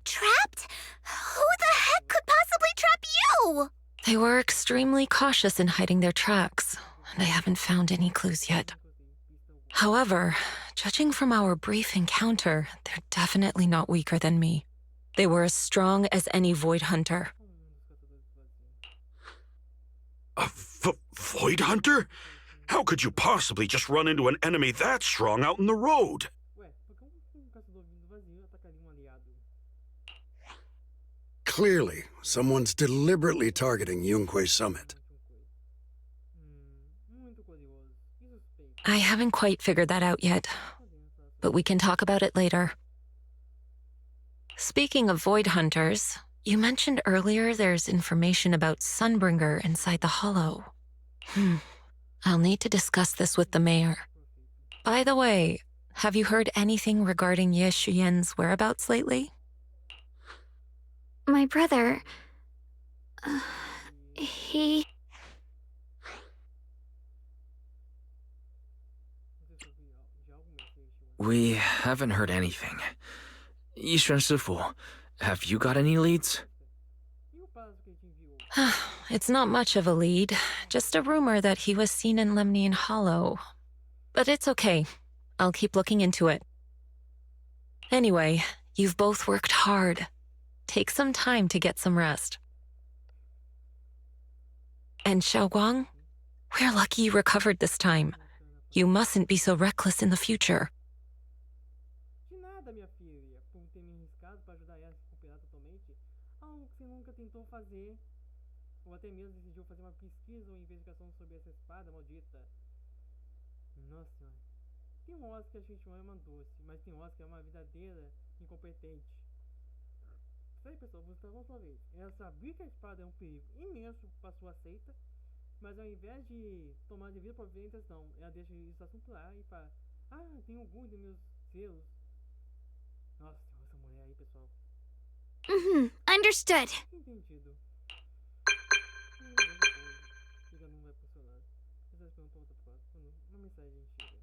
Trapped? Who the heck could possibly trap you? They were extremely cautious in hiding their tracks, and I haven't found any clues yet. However, judging from our brief encounter, they're definitely not weaker than me. They were as strong as any Void Hunter. A Void Hunter? How could you possibly just run into an enemy that strong out in the road? Clearly, someone's deliberately targeting Yunkui Summit. I haven't quite figured that out yet, but we can talk about it later. Speaking of Void Hunters, you mentioned earlier there's information about Sunbringer inside the Hollow. I'll need to discuss this with the mayor. By the way, have you heard anything regarding Ye Shuyan's whereabouts lately? My brother... he... We haven't heard anything. Yixuan Shifu, have you got any leads? It's not much of a lead, just a rumor that he was seen in Lemnian Hollow. But it's okay. I'll keep looking into it. Anyway, you've both worked hard. Take some time to get some rest. And Xiaoguang, we're lucky you recovered this time. You mustn't be so reckless in the future. De nada, minha filha, por ter me arriscado para ajudar ela a se recuperar totalmente, algo que você nunca tentou fazer, ou até mesmo decidiu fazer uma pesquisa ou investigação sobre essa espada maldita. Nossa senhora, tem horas que a gente ama doce, mas tem horas que é uma verdadeira incompetente. Isso aí, pessoal, vou mostrar uma vez. Ela sabia que a espada é um perigo imenso para sua seita, mas ao invés de tomar devido providências, não. Ela deixa esse assunto lá e fala: ah, tem orgulho dos meus selos. Nossa, essa mulher aí, pessoal. Understood. Entendido. Liga não vai funcionar. Vocês perguntam outra coisa. Uma mensagem chega.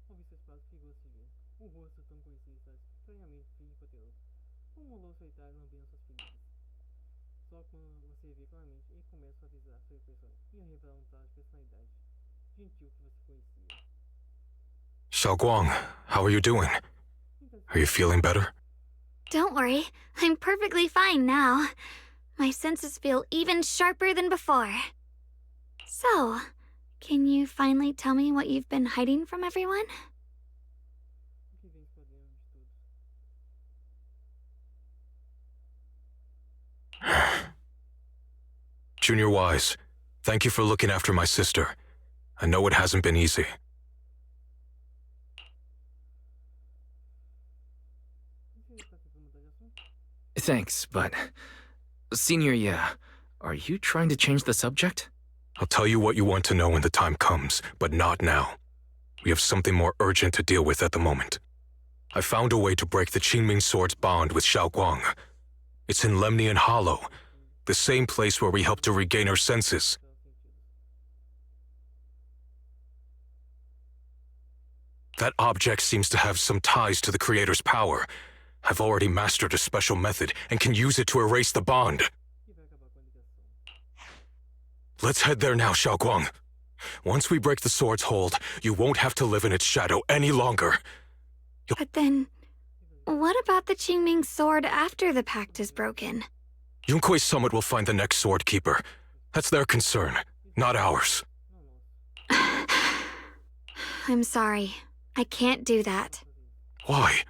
Ouve seus passos chegou a seguir. O rosto tão conhecido está estranhamente frio e cauteloso. Um molou solitário lambendo suas feridas. Só quando você vê claramente, ele começa a avisar sua expressão e a revelar um traço de personalidade gentil que você conhecia. Xiaoguang, how are you doing? Are you feeling better? Don't worry, I'm perfectly fine now. My senses feel even sharper than before. So, can you finally tell me what you've been hiding from everyone? Junior Wise, thank you for looking after my sister. I know it hasn't been easy. Thanks, but... Senior, yeah. Are you trying to change the subject? I'll tell you what you want to know when the time comes, but not now. We have something more urgent to deal with at the moment. I found a way to break the Qingming Sword's bond with Xiaoguang. It's in Lemnian Hollow, the same place where we helped to regain her senses. That object seems to have some ties to the Creator's power. I've already mastered a special method and can use it to erase the bond. Let's head there now, Xiaoguang. Once we break the sword's hold, you won't have to live in its shadow any longer. But then, what about the Qingming sword after the pact is broken? Yunkui's summit will find the next sword keeper. That's their concern, not ours. I'm sorry. I can't do that. Why?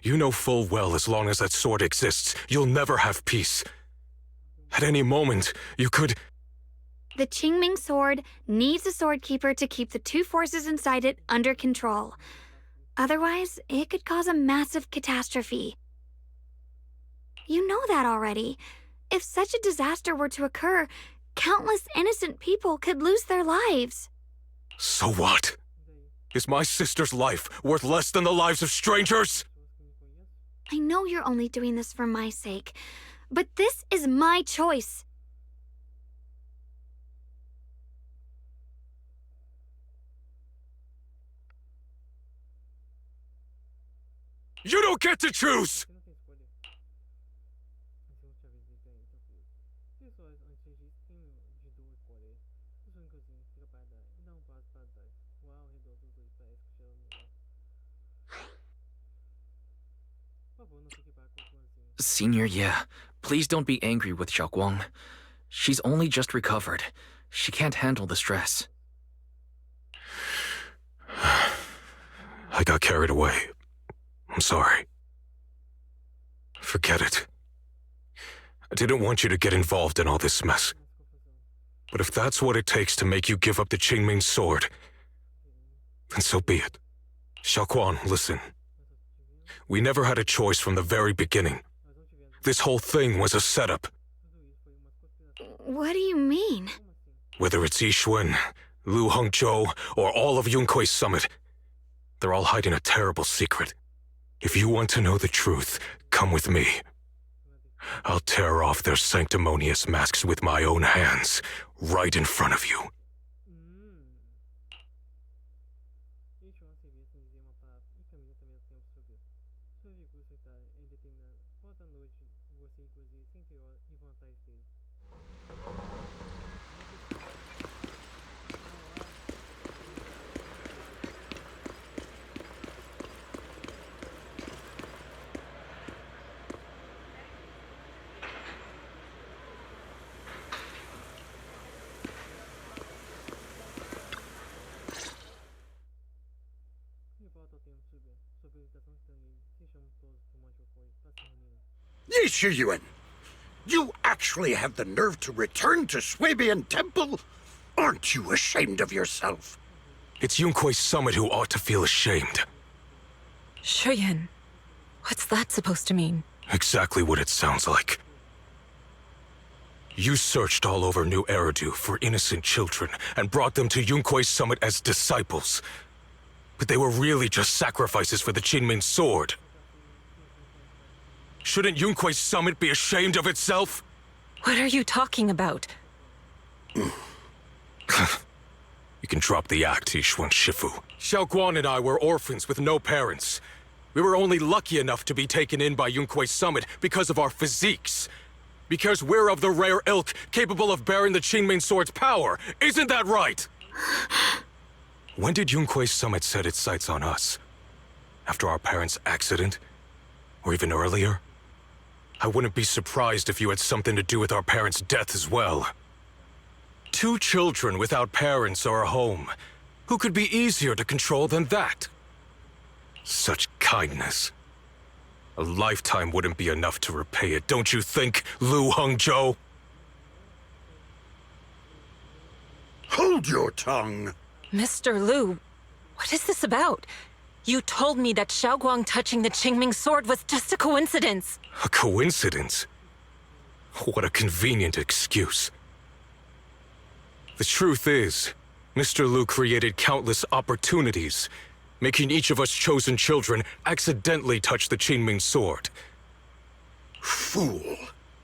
You know full well as long as that sword exists, you'll never have peace. At any moment, you could... The Qingming sword needs a sword keeper to keep the two forces inside it under control. Otherwise, it could cause a massive catastrophe. You know that already. If such a disaster were to occur, countless innocent people could lose their lives. So what? Is my sister's life worth less than the lives of strangers? I know you're only doing this for my sake, but this is my choice. You don't get to choose! Senior, yeah. Please don't be angry with Xiaoguang. She's only just recovered. She can't handle the stress. I got carried away. I'm sorry. Forget it. I didn't want you to get involved in all this mess. But if that's what it takes to make you give up the Qingming sword, then so be it. Xiaoguang, listen. We never had a choice from the very beginning. This whole thing was a setup. What do you mean? Whether it's Yixuan, Lu Hongzhou, or all of Yunkui's summit, they're all hiding a terrible secret. If you want to know the truth, come with me. I'll tear off their sanctimonious masks with my own hands, right in front of you. Yes, Shiyuan. You actually have the nerve to return to Swabian Temple? Aren't you ashamed of yourself? It's Yunkui's summit who ought to feel ashamed. Shiyuan, what's that supposed to mean? Exactly what it sounds like. You searched all over New Eridu for innocent children and brought them to Yunkui's summit as disciples. But they were really just sacrifices for the Qingming sword. Shouldn't Yunkui's summit be ashamed of itself? What are you talking about? You can drop the act, Yishuan Shifu. Xiaoguang and I were orphans with no parents. We were only lucky enough to be taken in by Yunkui's summit because of our physiques. Because we're of the rare ilk capable of bearing the Qingming Sword's power. Isn't that right? When did Yunkui's summit set its sights on us? After our parents' accident? Or even earlier? I wouldn't be surprised if you had something to do with our parents' death as well. 2 children without parents or a home. Who could be easier to control than that? Such kindness. A lifetime wouldn't be enough to repay it, don't you think, Lu Hengzhou? Hold your tongue! Mr. Lu, what is this about? You told me that Xiaoguang touching the Qingming sword was just a coincidence. A coincidence? What a convenient excuse. The truth is, Mr. Lu created countless opportunities, making each of us chosen children accidentally touch the Qingming sword. Fool!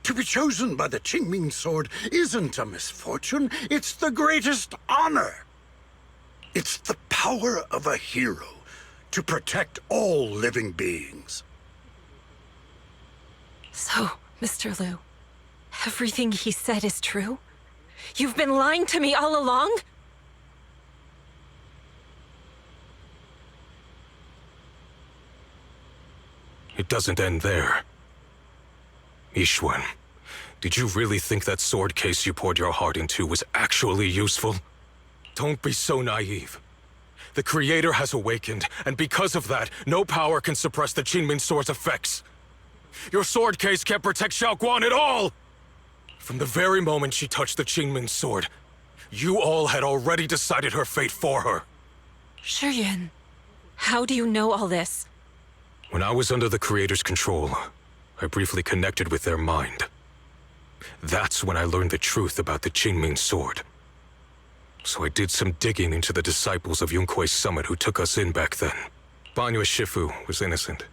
To be chosen by the Qingming sword isn't a misfortune, it's the greatest honor. It's the power of a hero to protect all living beings. So, Mr. Lu, everything he said is true? You've been lying to me all along? It doesn't end there. Yishuan, did you really think that sword case you poured your heart into was actually useful? Don't be so naive. The Creator has awakened, and because of that, no power can suppress the Qingming sword's effects. Your sword case can't protect Xiaoguang at all! From the very moment she touched the Qingming sword, you all had already decided her fate for her. Shiyuan, how do you know all this? When I was under the Creator's control, I briefly connected with their mind. That's when I learned the truth about the Qingming sword. So I did some digging into the disciples of Yunkui's summit who took us in back then. Banyue Shifu was innocent.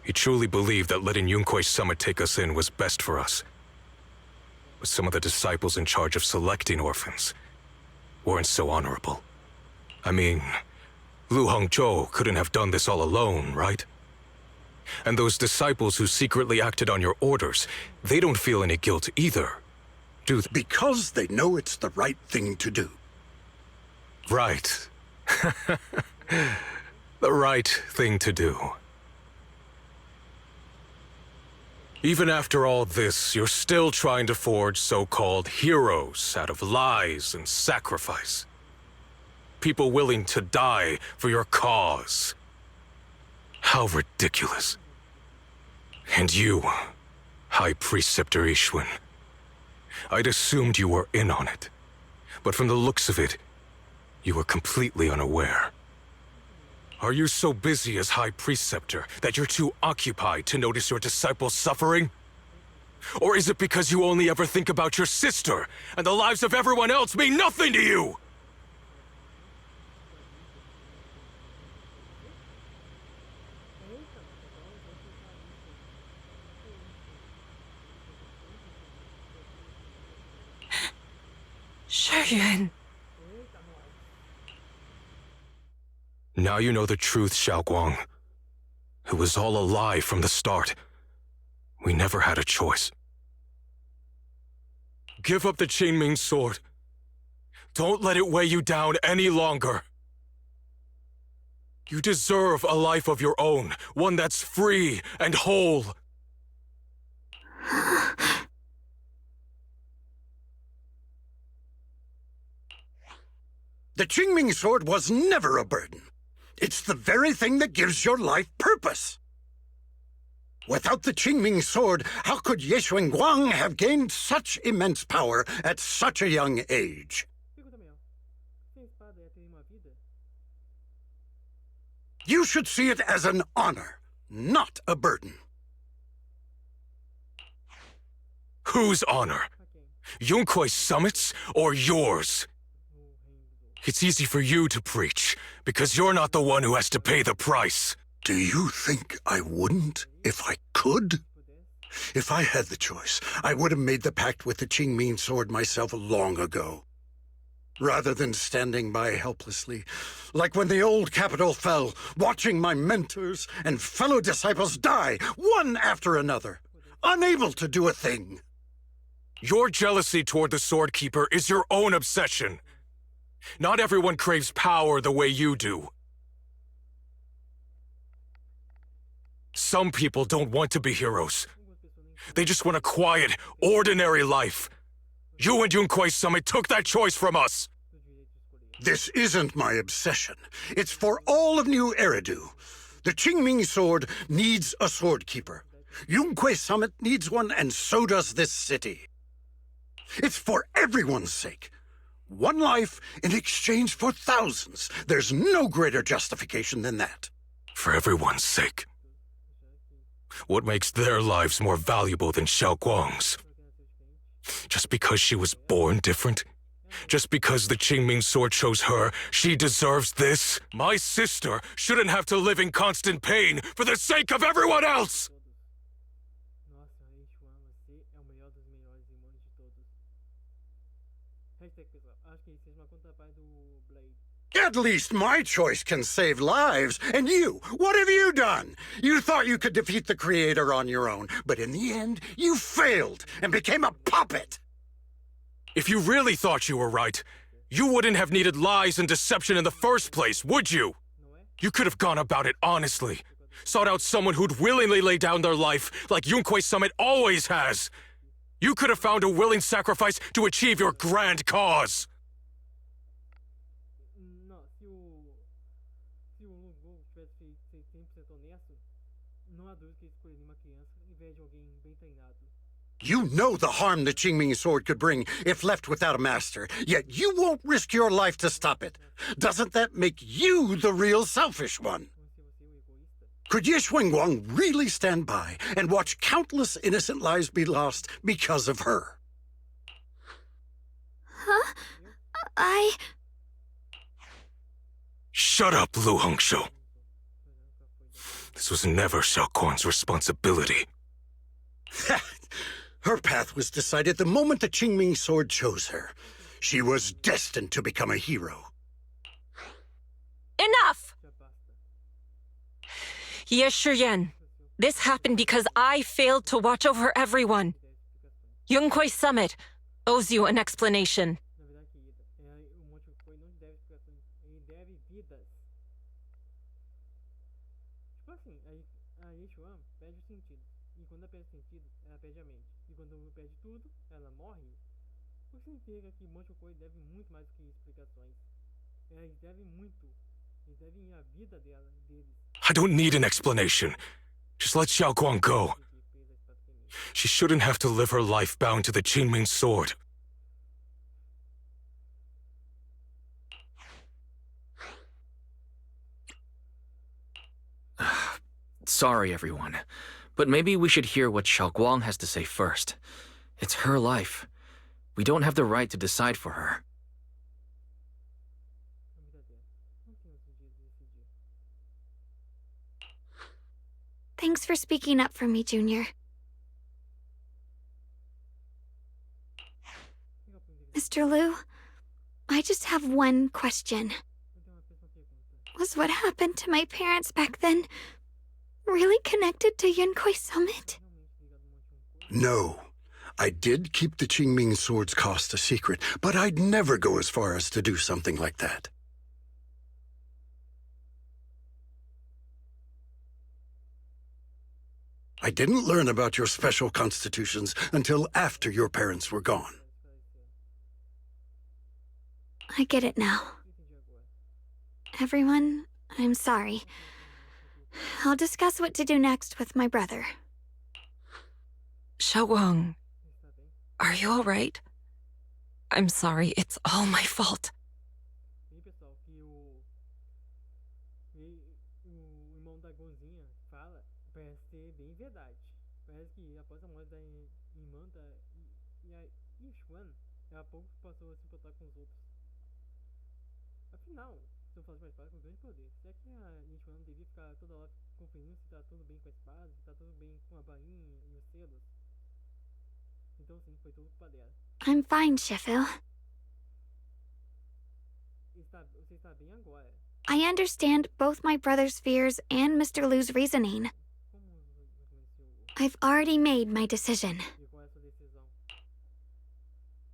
He truly believed that letting Yunkui's summit take us in was best for us. But some of the disciples in charge of selecting orphans weren't so honorable. I mean, Lu Hengzhou couldn't have done this all alone, right? And those disciples who secretly acted on your orders, they don't feel any guilt either, do they? Because they know it's the right thing to do. Right. The right thing to do. Even after all this, you're still trying to forge so-called heroes out of lies and sacrifice. People willing to die for your cause. How ridiculous. And you, High Preceptor Yishuan. I'd assumed you were in on it. But from the looks of it, you were completely unaware. Are you so busy as High Preceptor that you're too occupied to notice your disciples suffering? Or is it because you only ever think about your sister, and the lives of everyone else mean nothing to you? Shiyuan. Now you know the truth, Xiaoguang. It was all a lie from the start. We never had a choice. Give up the Qingming sword. Don't let it weigh you down any longer. You deserve a life of your own, one that's free and whole. The Qingming sword was never a burden. It's the very thing that gives your life purpose. Without the Qingming sword, how could Ye Guang have gained such immense power at such a young age? You should see it as an honor, not a burden. Whose honor? Yunkui's summit's or yours? It's easy for you to preach, because you're not the one who has to pay the price. Do you think I wouldn't if I could? If I had the choice, I would have made the pact with the Qingming sword myself long ago. rather than standing by helplessly, like when the old capital fell, watching my mentors and fellow disciples die, one after another, unable to do a thing. Your jealousy toward the Sword Keeper is your own obsession. Not everyone craves power the way you do. Some people don't want to be heroes. They just want a quiet, ordinary life. You and Yunkui Summit took that choice from us. This isn't my obsession. It's for all of New Eridu. The Qingming sword needs a sword keeper. Yunkui Summit needs one, and so does this city. It's for everyone's sake. One life in exchange for thousands. There's no greater justification than that. For everyone's sake. What makes their lives more valuable than Xiaoguang's? Just because she was born different? Just because the Qingming sword chose her, she deserves this? My sister shouldn't have to live in constant pain for the sake of everyone else! At least my choice can save lives. And you, what have you done? You thought you could defeat the Creator on your own, but in the end, you failed and became a puppet. If you really thought you were right, you wouldn't have needed lies and deception in the first place, would you? You could have gone about it honestly. Sought out someone who'd willingly lay down their life, like Yunkui Summit always has. You could have found a willing sacrifice to achieve your grand cause. You know the harm the Qingming sword could bring if left without a master, yet you won't risk your life to stop it. Doesn't that make you the real selfish one? Could Yishuangguang really stand by and watch countless innocent lives be lost because of her? Huh? Shut up, Lu Hongshou. This was never Xiaoguang's responsibility. Her path was decided the moment the Qingming sword chose her. She was destined to become a hero. Enough! Yes, Shiyuan. This happened because I failed to watch over everyone. Yunkui Summit owes you an explanation. I don't need an explanation. Just let Xiaoguang go. She shouldn't have to live her life bound to the Qingming sword. Sorry, everyone. But maybe we should hear what Xiaoguang has to say first. It's her life. We don't have the right to decide for her. Thanks for speaking up for me, Junior. Mr. Liu, I just have one question. Was what happened to my parents back then really connected to Yunkui Summit? No. I did keep the Qingming sword's cost a secret, but I'd never go as far as to do something like that. I didn't learn about your special constitutions until after your parents were gone. I get it now. Everyone, I'm sorry. I'll discuss what to do next with my brother. Xiaoguang, are you all right? I'm sorry, it's all my fault. I'm fine, Sheffield. está bem agora. I understand both my brother's fears and Mr. Liu's reasoning. Como reconheceu I've already made my decision. e qual é a sua decisão?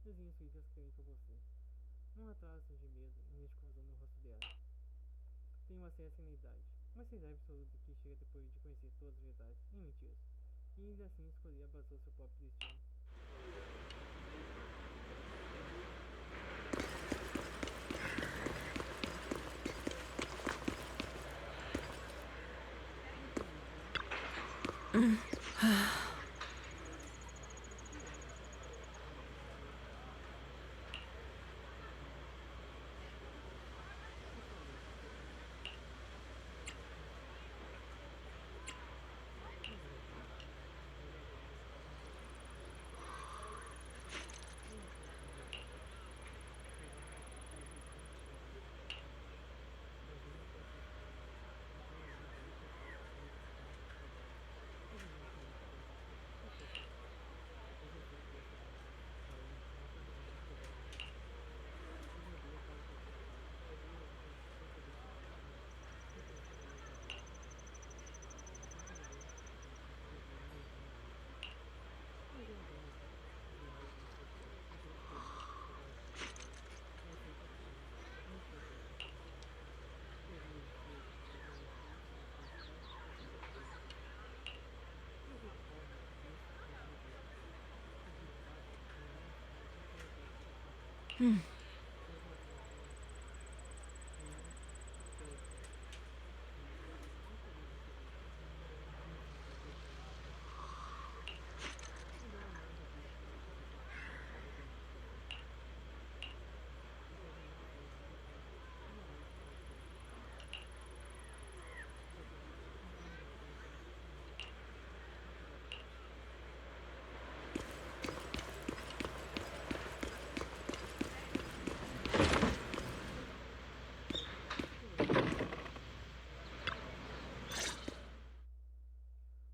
Desenhe sua vida escrevendo pra você. Não atrase de medo e mexe com no rosto dela. Tem uma certa sanidade, uma sanidade absoluta que chega depois de conhecer todas as verdades e mentiras, e ainda assim escolher abraçar seu próprio destino.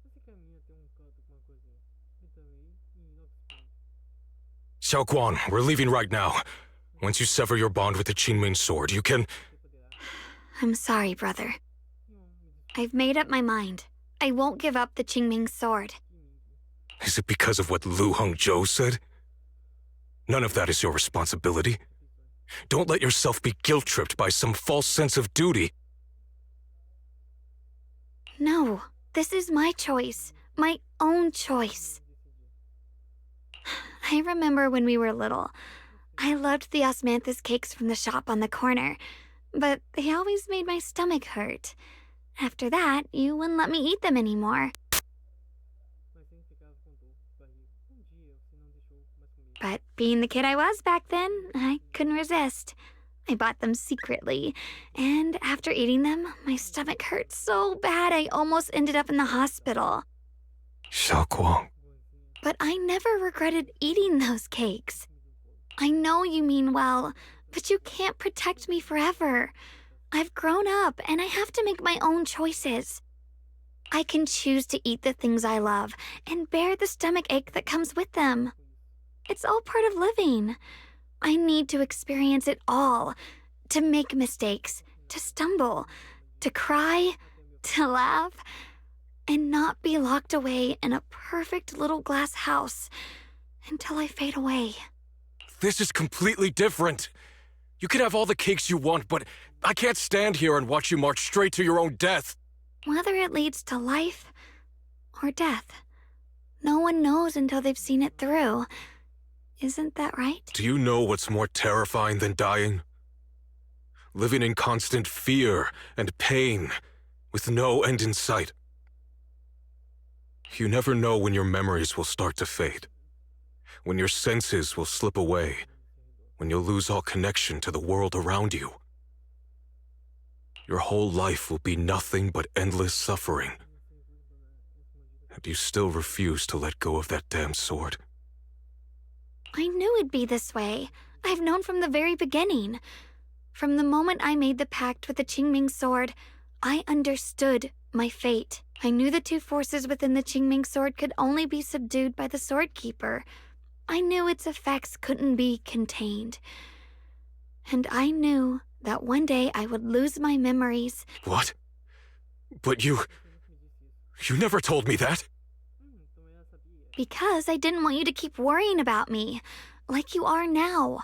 Você caminha até canto com uma coisinha. Então aí, e logo se Xiaoguang, we're leaving right now. Once you sever your bond with the Qingming sword, you can... I'm sorry, brother. I've made up my mind. I won't give up the Qingming sword. Is it because of what Lu Hongzhou said? None of that is your responsibility. Don't let yourself be guilt-tripped by some false sense of duty. No, this is my choice. My own choice. I remember when we were little. I loved the osmanthus cakes from the shop on the corner, but they always made my stomach hurt. After that, you wouldn't let me eat them anymore. But being the kid I was back then, I couldn't resist. I bought them secretly, and after eating them, my stomach hurt so bad I almost ended up in the hospital. Xiaoguang. But I never regretted eating those cakes. I know you mean well, but you can't protect me forever. I've grown up, and I have to make my own choices. I can choose to eat the things I love and bear the stomach ache that comes with them. It's all part of living. I need to experience it all, to make mistakes, to stumble, to cry, to laugh, and not be locked away in a perfect little glass house until I fade away. This is completely different. You can have all the cakes you want, but I can't stand here and watch you march straight to your own death. Whether it leads to life or death, no one knows until they've seen it through. Isn't that right? Do you know what's more terrifying than dying? Living in constant fear and pain, with no end in sight. You never know when your memories will start to fade, when your senses will slip away, when you'll lose all connection to the world around you. Your whole life will be nothing but endless suffering. And you still refuse to let go of that damn sword. I knew it'd be this way. I've known from the very beginning. From the moment I made the pact with the Qingming sword, I understood my fate. I knew the two forces within the Qingming sword could only be subdued by the sword keeper. I knew its effects couldn't be contained. And I knew that one day I would lose my memories. What? But you never told me that. Because I didn't want you to keep worrying about me, like you are now.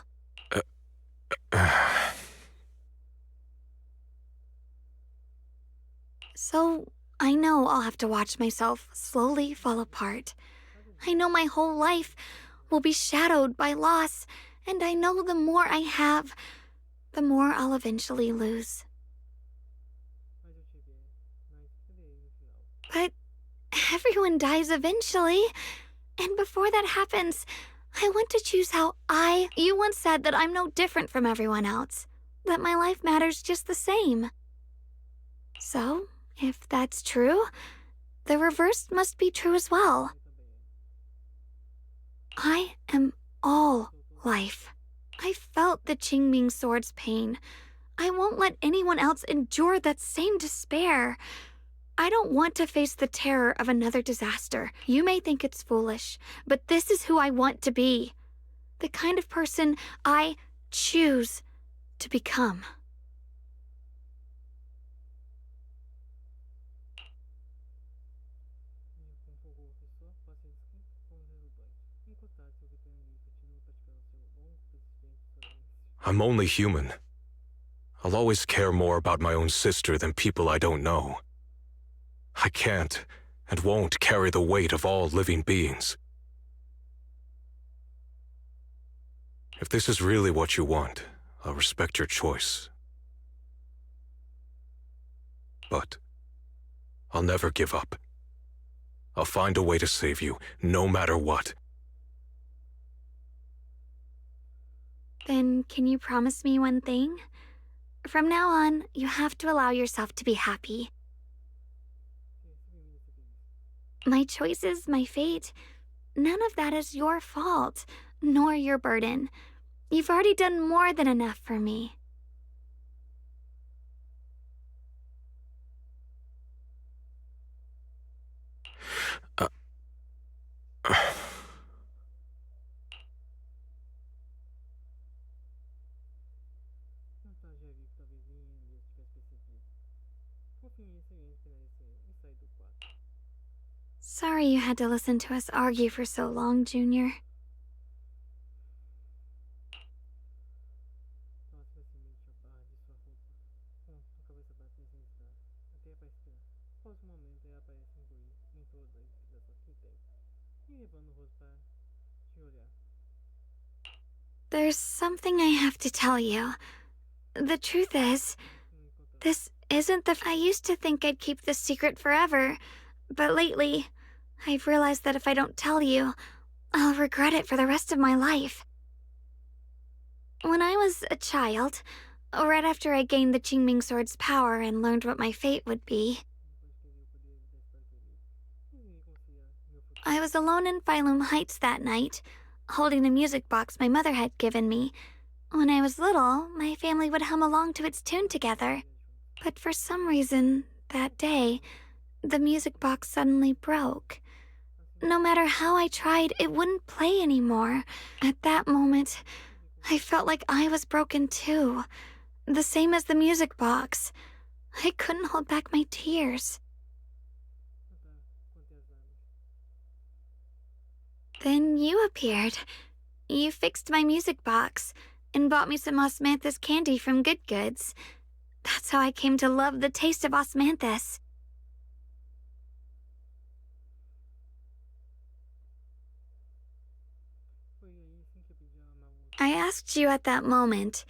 So, I know I'll have to watch myself slowly fall apart. I know my whole life will be shadowed by loss, and I know the more I have, the more I'll eventually lose. But everyone dies eventually, and before that happens, I want to choose how You once said that I'm no different from everyone else, that my life matters just the same. So, if that's true, the reverse must be true as well. I am all life. I felt the Qingming sword's pain. I won't let anyone else endure that same despair. I don't want to face the terror of another disaster. You may think it's foolish, but this is who I want to be. The kind of person I choose to become. I'm only human. I'll always care more about my own sister than people I don't know. I can't and won't carry the weight of all living beings. If this is really what you want, I'll respect your choice. But I'll never give up. I'll find a way to save you, no matter what. Then can you promise me one thing? From now on, you have to allow yourself to be happy. My choices, my fate, none of that is your fault, nor your burden. You've already done more than enough for me. Sorry you had to listen to us argue for so long, Junior. There's something I have to tell you. The truth is, this isn't I used to think I'd keep this secret forever, but lately, I've realized that if I don't tell you, I'll regret it for the rest of my life. When I was a child, right after I gained the Qingming sword's power and learned what my fate would be, I was alone in Phylum Heights that night, holding a music box my mother had given me. When I was little, my family would hum along to its tune together. But for some reason, that day, the music box suddenly broke. No matter how I tried, it wouldn't play anymore. At that moment, I felt like I was broken too. The same as the music box. I couldn't hold back my tears. Then you appeared. You fixed my music box and bought me some osmanthus candy from Good Goods. That's how I came to love the taste of osmanthus. I asked you at that moment,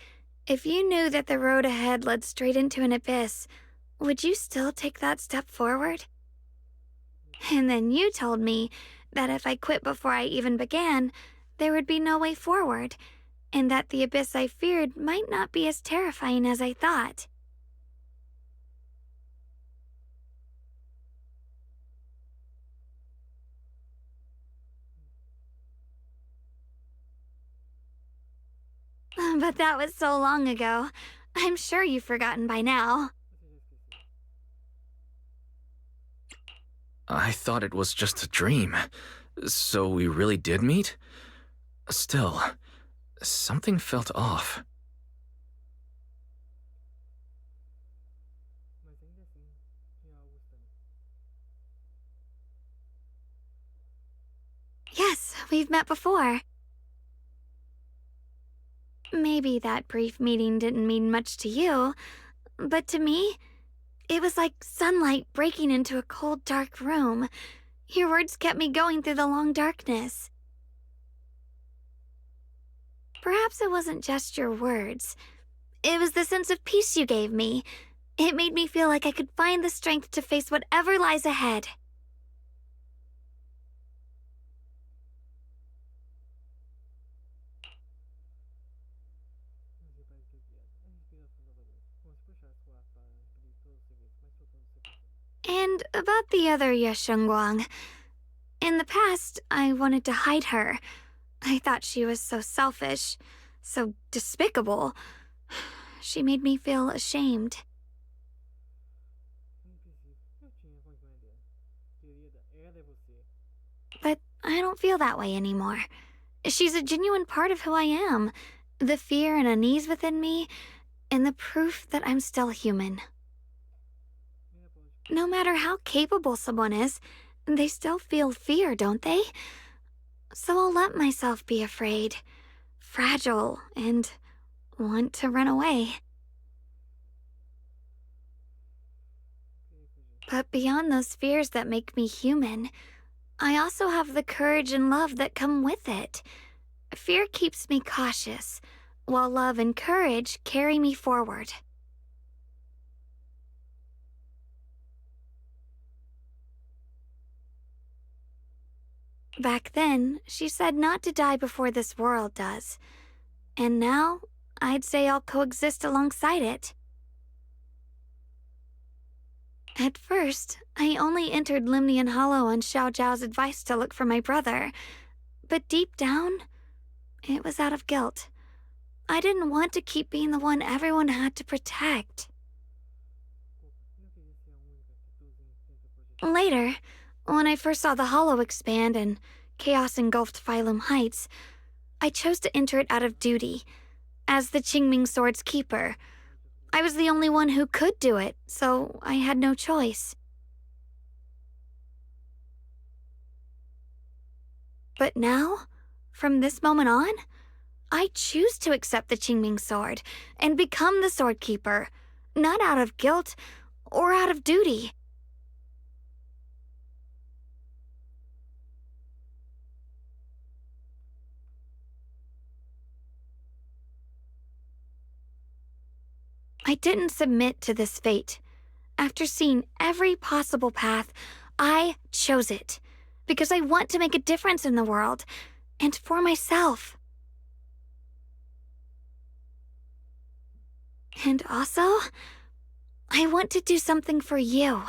if you knew that the road ahead led straight into an abyss, would you still take that step forward? And then you told me that if I quit before I even began, there would be no way forward, and that the abyss I feared might not be as terrifying as I thought. But that was so long ago. I'm sure you've forgotten by now. I thought it was just a dream. So we really did meet? Still, something felt off. Yes, we've met before. Maybe that brief meeting didn't mean much to you, but to me, it was like sunlight breaking into a cold, dark room. Your words kept me going through the long darkness. Perhaps it wasn't just your words. It was the sense of peace you gave me. It made me feel like I could find the strength to face whatever lies ahead. And about the other Yeshengguang. In the past, I wanted to hide her. I thought she was so selfish, so despicable. She made me feel ashamed. But I don't feel that way anymore. She's a genuine part of who I am. The fear and unease within me, and the proof that I'm still human. No matter how capable someone is, they still feel fear, don't they? So I'll let myself be afraid, fragile, and want to run away. But beyond those fears that make me human, I also have the courage and love that come with it. Fear keeps me cautious, while love and courage carry me forward. Back then, she said not to die before this world does. And now, I'd say I'll coexist alongside it. At first, I only entered Limnian Hollow on Xiao Zhao's advice to look for my brother. But deep down, it was out of guilt. I didn't want to keep being the one everyone had to protect. Later, when I first saw the Hollow expand and chaos engulfed Phylum Heights, I chose to enter it out of duty. As the Qingming Sword's keeper, I was the only one who could do it, so I had no choice. But now, from this moment on, I choose to accept the Qingming Sword and become the Sword Keeper, not out of guilt or out of duty. I didn't submit to this fate. After seeing every possible path, I chose it, because I want to make a difference in the world, and for myself. And also, I want to do something for you.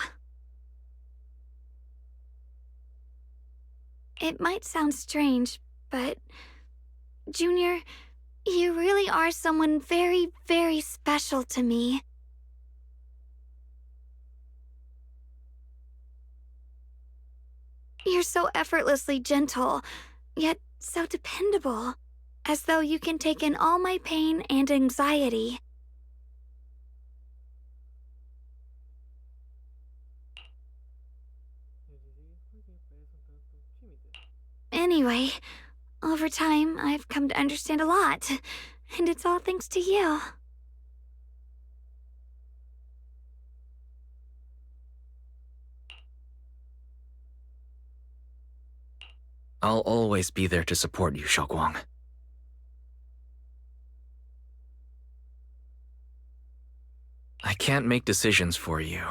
It might sound strange, but Junior, you really are someone very, very special to me. You're so effortlessly gentle, yet so dependable, as though you can take in all my pain and anxiety. Anyway, over time, I've come to understand a lot, and it's all thanks to you. I'll always be there to support you, Xiaoguang. I can't make decisions for you,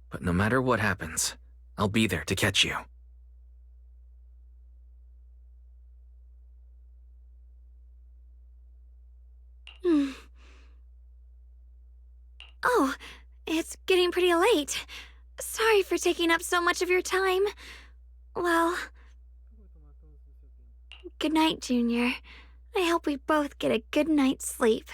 but no matter what happens, I'll be there to catch you. Oh, it's getting pretty late. Sorry for taking up so much of your time. Well, good night, Junior. I hope we both get a good night's sleep.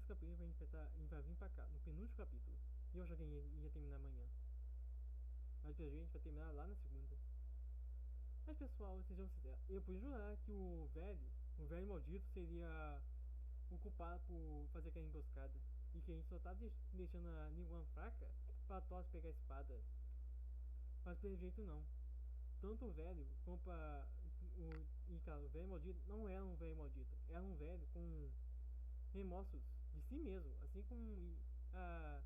desse capítulo a gente vai vir pra cá, no penúltimo capítulo. E eu joguei ia terminar amanhã. Mas pelo jeito a gente vai terminar lá na segunda. Mas pessoal, sejam sinceros, eu podia jurar que o velho maldito seria o culpado por fazer aquela emboscada. E que a gente só tá deixando a língua fraca pra Toss pegar a espada. Mas pelo jeito não. Tanto o velho como o velho maldito não era um velho maldito. Era um velho com remorsos de si mesmo. Assim como a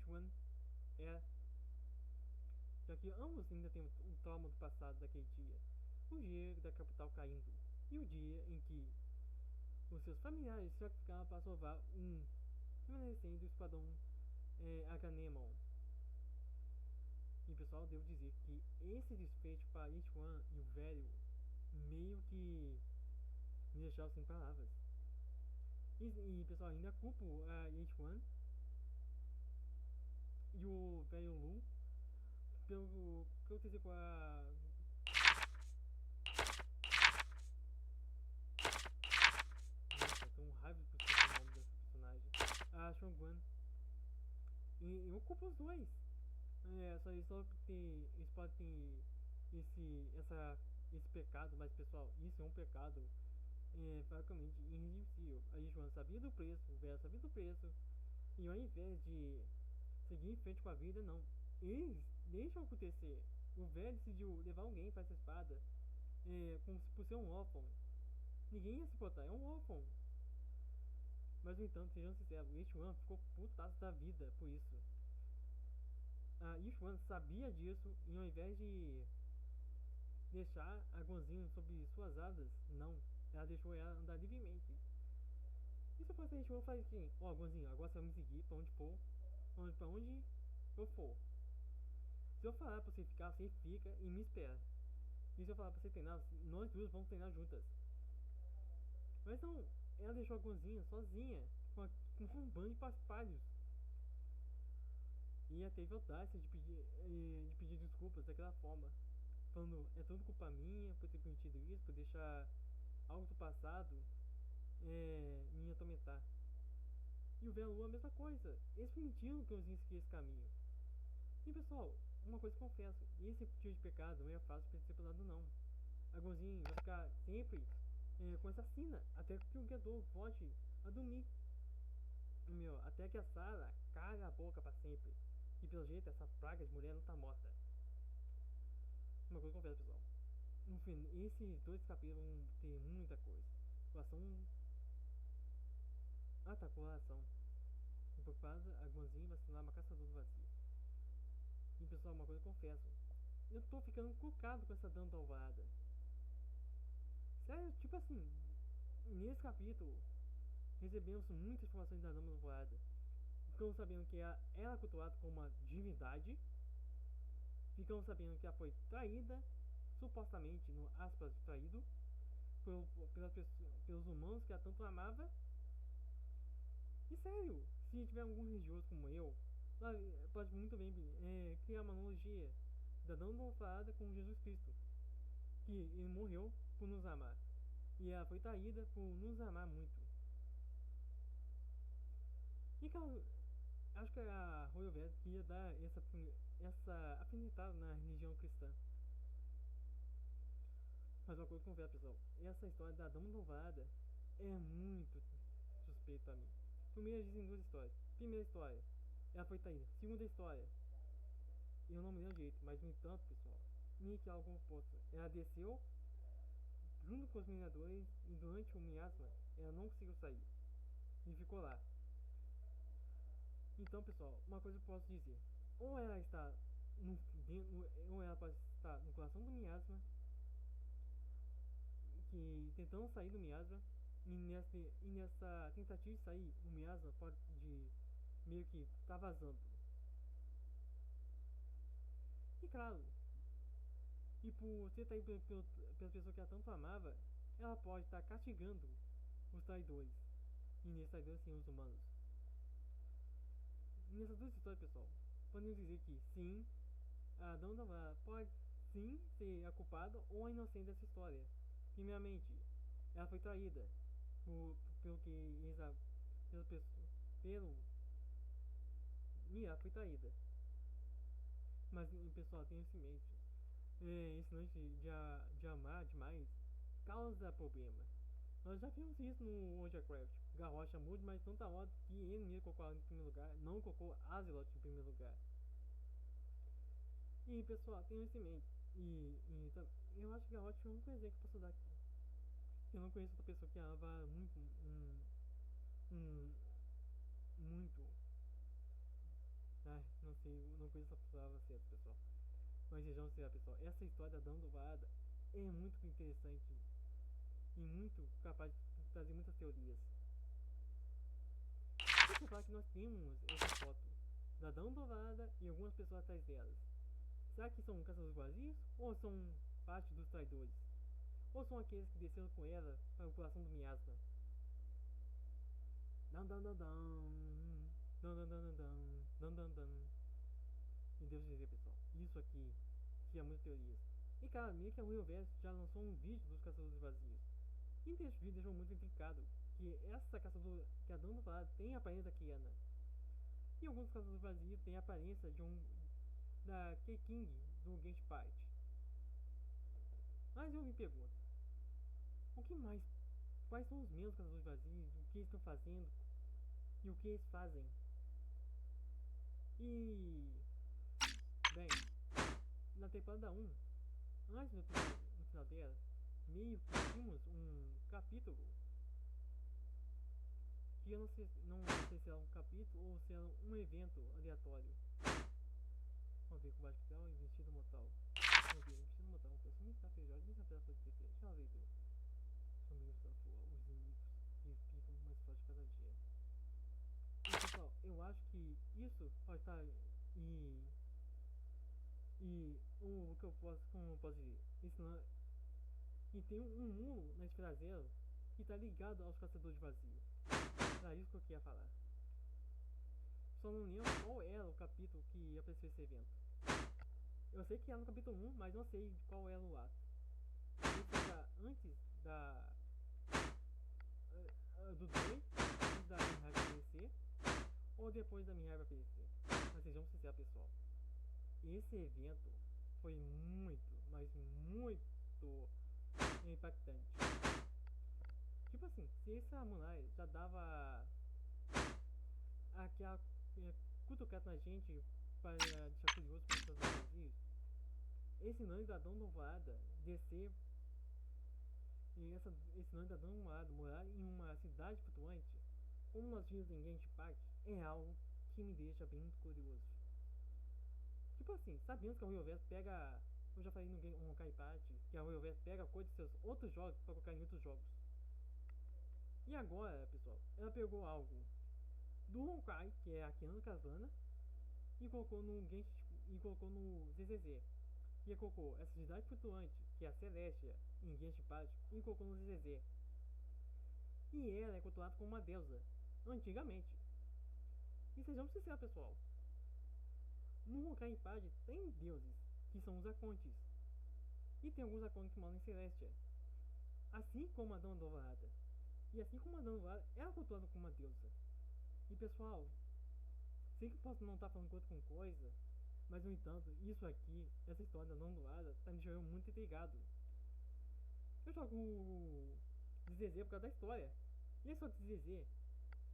Shiyuan é. Já que ambos ainda têm o trauma do passado daquele dia. O dia da capital caindo. E o dia em que os seus familiares se sacrificaram para salvar um remanescente do esquadrão Aganemon. E pessoal, devo dizer que esse desfecho para Shiyuan e o velho meio que me deixaram sem palavras. E pessoal, ainda culpo a Shiyuan e o velho Lu pelo que aconteceu com a nossa, tô com raiva por esquecer o nome dessa personagem, a Shongguan. E eu culpo os dois. Só que eles podem ter esse pecado, mas pessoal, isso é um pecado praticamente irredutível. A Shiyuan sabia do preço, o velho sabia do preço, e ao invés de seguir em frente com a vida, não. Eles deixam acontecer. O velho decidiu levar alguém para essa espada, como se por ser um órfão. Ninguém ia se importar, é um órfão. Mas no entanto, sejam sinceros, o Shiyuan ficou putaço da vida por isso. A Shiyuan sabia disso e ao invés de deixar a Gonzinho sob suas asas, não. Ela deixou ela andar livremente. E se eu fosse a Shiyuan, faz assim: ó, Gonzinho, agora você vai me seguir pra onde for, pra onde eu for. Se eu falar pra você ficar, você fica e me espera. E se eu falar pra você treinar, nós duas vamos treinar juntas. Mas não, ela deixou a Gonzinha sozinha, com um bando de paspalhos. E ela teve audácia de pedir desculpas daquela forma. Falando, é tudo culpa minha por ter permitido isso, por deixar algo do passado me atormentar. E o velho a mesma coisa. Eles permitiram que eu seguisse esse caminho. E pessoal, uma coisa que confesso, esse tipo de pecado não é fácil de ser perdoado não. A Gonzinha vai ficar sempre com essa sina, até que o guiador volte a dormir. Até que a Sarah caga a boca pra sempre. E pelo jeito essa praga de mulher não tá morta. Uma coisa que confesso, pessoal, no fim, esses dois capítulos vão ter muita coisa. Coração atacou a ação. E por causa, a Gonzinha vai se tornar uma caçadora do vazio. E pessoal, uma coisa que eu confesso, eu tô ficando encucado com essa dama da alvorada. Sério, tipo assim, nesse capítulo recebemos muitas informações da dama da alvorada. Ficamos sabendo que ela é cultuada como uma divindade. Ficamos sabendo que ela foi traída, supostamente, no aspas, traído, pelos humanos que ela tanto amava. E sério, se tiver algum religioso como eu, pode muito bem criar uma analogia da dama da alvorada com Jesus Cristo, que ele morreu por nos amar e ela foi traída por nos amar muito. E claro, acho que a Royal Vet queria dar essa apimentada na religião cristã. Mas uma coisa que eu confesso, pessoal, essa história da dama da alvorada é muito suspeita pra mim. Primeiro dizem duas histórias. Primeira história, ela foi traída. Segunda história, eu não me lembro direito, mas no entanto, pessoal, Nick algo oposto. Ela desceu junto com os mineradores e durante o miasma ela não conseguiu sair e ficou lá. Então, pessoal, uma coisa eu posso dizer: ou ela está ou ela pode estar no coração do miasma, que tentando sair do miasma, e nessa tentativa de sair, o miasma pode meio que tá vazando. E claro, e por ser traído pela pessoa que ela tanto amava, ela pode estar castigando os traidores. E nesses traidores sim, os humanos. Nessas duas histórias, pessoal, podemos dizer que sim, a dama da alvorada pode sim ser a culpada ou a inocente dessa história. Primeiramente, ela foi traída pelo que eles, pelo Mia foi traída. Mas pessoal, tenha isso em mente. Esse lance de amar demais causa problema. Nós já vimos isso no Warcraft. Garrosh muda, mas tanta hora que ele mesmo colocou ela em primeiro lugar, não colocou Azeroth em primeiro lugar. E pessoal, tenha isso em mente. Eu acho que Garrosh é um exemplo que eu posso dar aqui. Eu não conheço outra pessoa que amava muito. Muito. Ai, não sei, não conheço essa palavra certa, pessoal. Mas vejamos se pessoal. Essa história da Dando é muito interessante e muito capaz de trazer muitas teorias. Você fala que nós temos essa foto da Dando e algumas pessoas atrás delas. Será que são caçadores vazios ou são parte dos traidores? Ou são aqueles que desceram com ela para o coração do miasma? Me Deus dizer, pessoal, isso aqui tinha muitas teorias. E cara, meio que a Will já lançou um vídeo dos caçadores vazios. E nesse vídeo deixou muito intricado que essa caçadora, que a dona falada, tem a aparência da Kiana. E alguns caçadores vazios têm a aparência de da K-King do Gate Parte. Mas eu me pergunto, o que mais? Quais são os meus caçadores vazios? O que eles estão fazendo? E o que eles fazem? E bem, na temporada 1, antes no final dela, meio que tínhamos um capítulo que eu não sei se era um capítulo ou se era um evento aleatório. Vamos ver com baixo cristal e vestido mortal. Vamos ver, vestido mortal, uma pessoa muito tapejada, nem sabe pode ter. Deixa eu ver, são amigos da tua, os inimigos que ficam mais fortes cada dia. E pessoal, eu acho que isso pode estar o que eu posso, como eu posso dizer, e tem um mundo na Esfera Zero que está ligado aos caçadores vazios. Era isso que eu queria falar. Só não lembro qual era o capítulo que apareceu esse evento. Eu sei que era no capítulo 1, mas não sei de qual era o ato. Isso era antes do 2, antes da minha raiva aparecer, ou depois da minha raiva aparecer. Mas sejamos sinceros, pessoal. Esse evento foi muito, mas muito impactante. Tipo assim, se esse samurai já dava aquela cutucada na gente para deixar curioso com os seus vazios, esse nome da Dona Dourada descer e esse nome da Dona Dourada morar em uma cidade flutuante, como nós vimos em Gente Park, é algo que me deixa bem curioso. Tipo assim, sabemos que a Royal pega, eu já falei no Honkai Parte, que a Royal pega a cor de seus outros jogos para colocar em outros jogos. E agora, pessoal, ela pegou algo do Honkai, que é aqui no Casana, e colocou no ZZZ. E colocou essa cidade flutuante, que é a Celestia, em Genshin Impact, e colocou no ZZZ. E ela é cultuada como uma deusa, antigamente. E sejamos sinceros, pessoal. No Honkai Impact tem deuses, que são os Acontes. E tem alguns Acontes que moram em Celestia. Assim como a Dona Dourada. E assim como a Dona Dourada, ela é cultuada como uma deusa. E pessoal, sei que posso não estar falando com coisa, mas no entanto, isso aqui, essa história da Dona Dourada, tá me deixando muito intrigado. Eu jogo o ZZ por causa da história. E a história de ZZ,